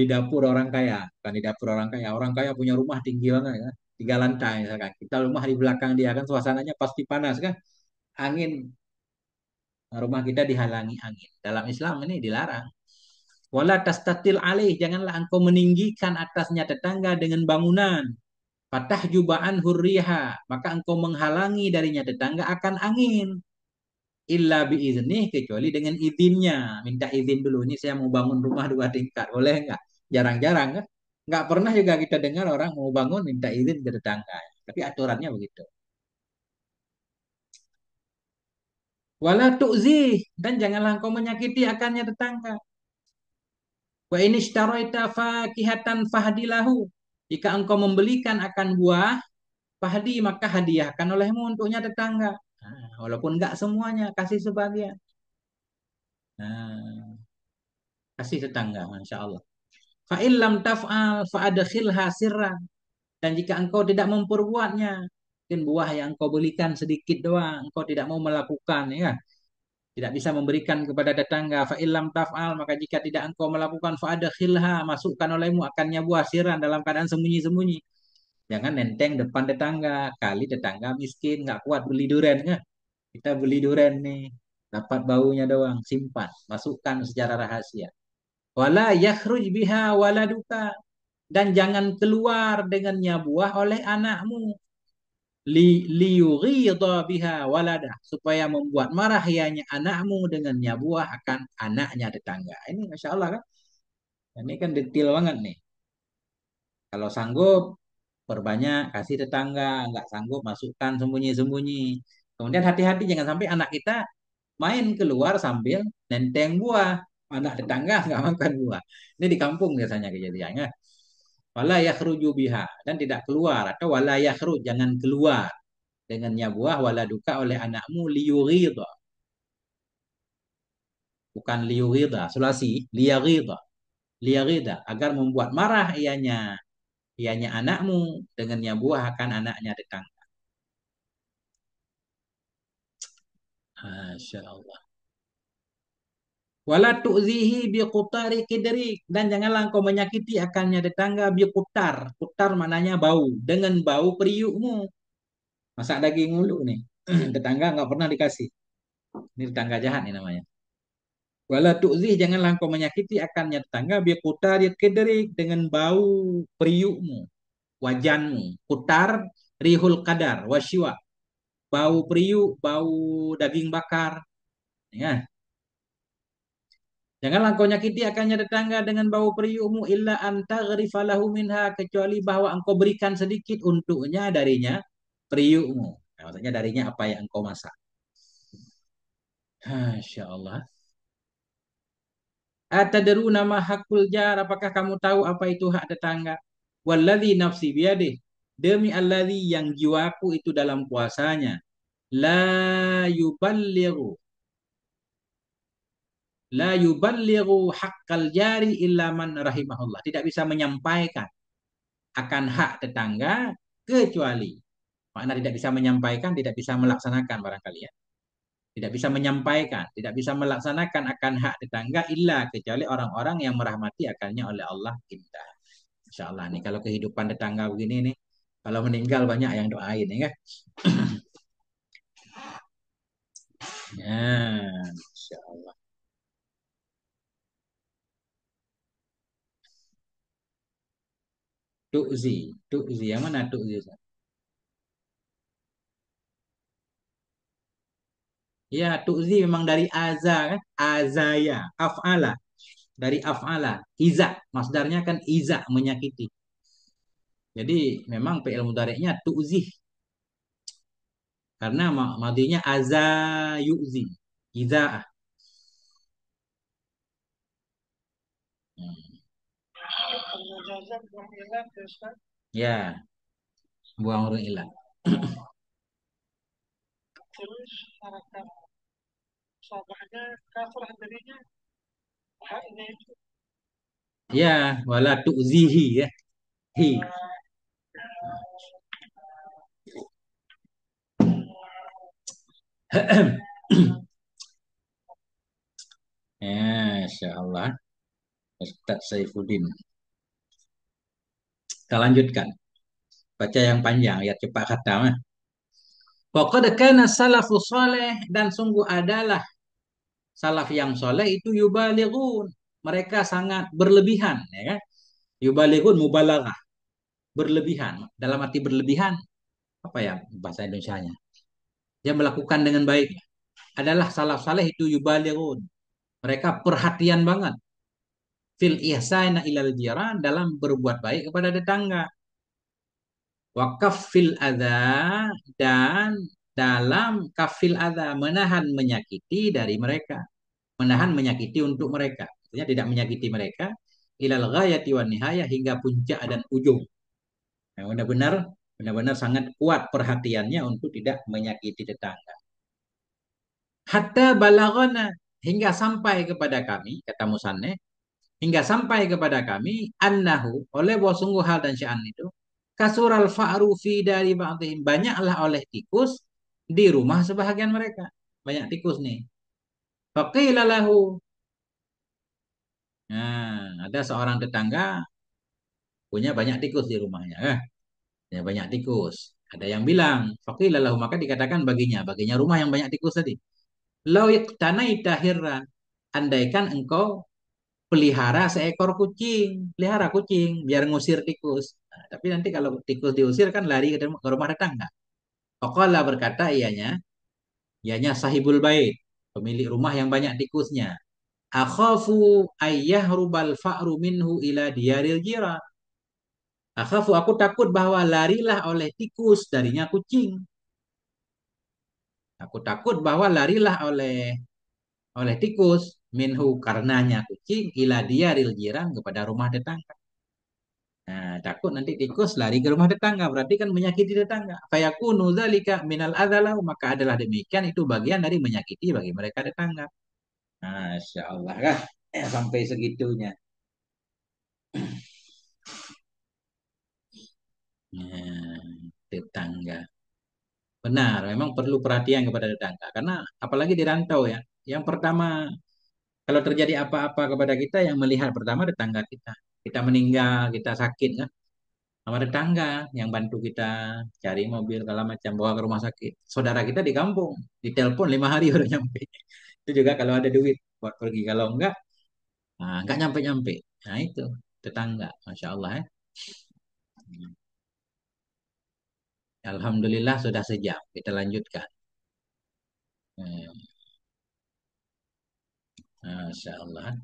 S1: dapur orang kaya. Kan di dapur orang kaya. Orang kaya punya rumah tinggi banget kan. 3 lantai misalkan. Kita rumah di belakang dia kan suasananya pasti panas kan. Angin, rumah kita dihalangi angin. Dalam Islam ini dilarang. Wala tastatil alaih, janganlah engkau meninggikan atasnya tetangga dengan bangunan. Fatah jubaan hurriha, maka engkau menghalangi darinya tetangga akan angin. Illa biizni, kecuali dengan izinnya. Minta izin dulu, ini saya mau bangun rumah 2 tingkat, boleh nggak? Jarang-jarang kan? Nggak pernah juga kita dengar orang mau bangun minta izin ke tetangga. Tapi aturannya begitu. Wala tu'zih, dan janganlah engkau menyakiti akannya tetangga. Wa ini syaraita fakihatan fahdilahu. Jika engkau membelikan akan buah, fahdi, maka hadiahkan olehmu untuknya tetangga. Nah, walaupun enggak semuanya, kasih sebagian. Nah, kasih tetangga, Masya Allah. Fa'illam taf'al fa'adkhilha sirran. Dan jika engkau tidak memperbuatnya, mungkin buah yang engkau belikan sedikit doang, engkau tidak mau melakukan, ya. Tidak bisa memberikan kepada tetangga. Fa illam taf'al, maka jika tidak engkau melakukan fa'adkhilha, masukkan olehmu akannya buah siran dalam keadaan sembunyi-sembunyi. Jangan nenteng depan tetangga. Kali tetangga miskin, nggak kuat beli durian kan? Kita beli durian nih, dapat baunya doang, simpan, masukkan secara rahasia. Wala yakhruj biha waladuka, dan jangan keluar dengannya buah oleh anakmu. Liyughidha biha waladah, supaya membuat marah ianya anakmu dengannya buah akan anaknya tetangga. Ini masya Allah kan? Ini kan detail banget nih. Kalau sanggup perbanyak kasih tetangga, nggak sanggup masukkan sembunyi-sembunyi. Kemudian hati-hati jangan sampai anak kita main keluar sambil nenteng buah. Anak tetangga nggak makan buah. Ini di kampung biasanya kejadiannya. Wala yakhruju biha, dan tidak keluar, atau wala yakhruj, jangan keluar dengannya buah wala duka oleh anakmu liyughidha, bukan liyughidha sulasi, liyaghidha, liyaghidha, agar membuat marah ianya anakmu dengannya buah akan anaknya tetangga. Masya Allah. Wala tu'zihi biqutari kidri, dan janganlah engkau menyakiti akannya tetangga biqutar. Kutar maknanya bau, dengan bau periukmu. Masak daging mulu nih. Tetangga nggak pernah dikasih. Ini tetangga jahat nih namanya. Wala tu'zih, janganlah engkau menyakiti akannya tetangga biqutari kidri, dengan bau periukmu, wajanmu. Kutar rihul qadar wasyiwa. Bau periuk, bau daging bakar. Ya. Janganlah kau nyakiti akannya tetangga dengan bau periukmu illa anta ghrifalahu minha, kecuali bahwa engkau berikan sedikit untuknya darinya periukmu. Nah, maksudnya darinya apa yang engkau masak. Masya Allah. Atadru nama hakul jar, apakah kamu tahu apa itu hak tetangga? Walladzi nafsi biyadih, demi alladzi yang jiwaku itu dalam kuasanya. La yuballighu la yuballighu haqqal jari illa man rahimahullah. Tidak bisa menyampaikan akan hak tetangga kecuali, makna tidak bisa menyampaikan, tidak bisa melaksanakan barangkali ya. Tidak bisa menyampaikan, tidak bisa melaksanakan akan hak tetangga illa kecuali orang-orang yang merahmati akannya oleh Allah kita. Insya Allah nih kalau kehidupan tetangga begini nih, kalau meninggal banyak yang doain ya kan? Ya, Insya Allah. Tu'zi, tu'zi yang mana tu'zi? Ya, tu'zi memang dari aza kan? Azaya, af'ala, dari af'ala, iza, masdarnya kan iza, menyakiti. Jadi memang fi'il mudhari'nya tu'zih, karena madinya aza yu'zi. Iza. Hmm. Ya, buang huruf ilah. Ya, wala tu'zihi ya. Hi. Ya, Insya Allah. Ustaz Saifuddin. Kita lanjutkan. Baca yang panjang, ya cepat kata mah. Faqad kana salafus saleh, dan sungguh adalah salaf yang soleh itu yubalighun. Mereka sangat berlebihan, ya kan? Yubalighun mubalaghah, berlebihan. Dalam arti berlebihan, apa ya bahasa Indonesianya? Dia melakukan dengan baik. Adalah salaf saleh itu yubalighun. Mereka perhatian banget fil ihsana ilal jiran, dalam berbuat baik kepada tetangga. Wakaf fil adha, dan dalam kafil adha, menahan menyakiti dari mereka, menahan menyakiti untuk mereka, artinya tidak menyakiti mereka ilal ghayati wan nihayah, hingga puncak dan ujung. Nah, benar-benar sangat kuat perhatiannya untuk tidak menyakiti tetangga. Hatta balagana, hingga sampai kepada kami, kata Musanneh, hingga sampai kepada kami annahu, oleh bahwa sungguh hal dan sya'an itu, kasural fa'ru fi dari ba'dihim, banyaklah oleh tikus di rumah sebahagian mereka. Banyak tikus nih. Faqila lahu. Nah, ada seorang tetangga punya banyak tikus di rumahnya. Punya banyak tikus. Ada yang bilang, faqila lahu, maka dikatakan baginya rumah yang banyak tikus tadi. Lau iqtanaita hirran. Andaikan engkau pelihara seekor kucing, pelihara kucing biar ngusir tikus. Nah, tapi nanti kalau tikus diusir kan lari ke rumah tetangga. Faqala berkata ianya sahibul bait, pemilik rumah yang banyak tikusnya. Akhafu ayyahrubal fa'ru minhu ila diyaril jiran. Akhafu, aku takut bahwa larilah oleh tikus darinya kucing. Aku takut bahwa larilah oleh tikus minhu karenanya kucing ila diyaril jiran kepada rumah tetangga. Nah, takut nanti tikus lari ke rumah tetangga, berarti kan menyakiti tetangga. Fayakunu dzalika minal adzalah, maka adalah demikian itu bagian dari menyakiti bagi mereka tetangga. Masya Allah kah? Sampai segitunya. Nah, tetangga. Benar, memang perlu perhatian kepada tetangga. Karena apalagi di rantau ya. Yang pertama, kalau terjadi apa-apa kepada kita, yang melihat pertama tetangga kita. Kita meninggal, kita sakit kan. Sama tetangga yang bantu kita cari mobil, segala macam, bawa ke rumah sakit. Saudara kita di kampung, ditelepon 5 hari udah nyampe. Itu juga kalau ada duit buat pergi. Kalau enggak, nah, enggak nyampe-nyampe. Nah itu, tetangga. Masya Allah ya. Alhamdulillah sudah sejam. Kita lanjutkan. Hmm, Masya Allah.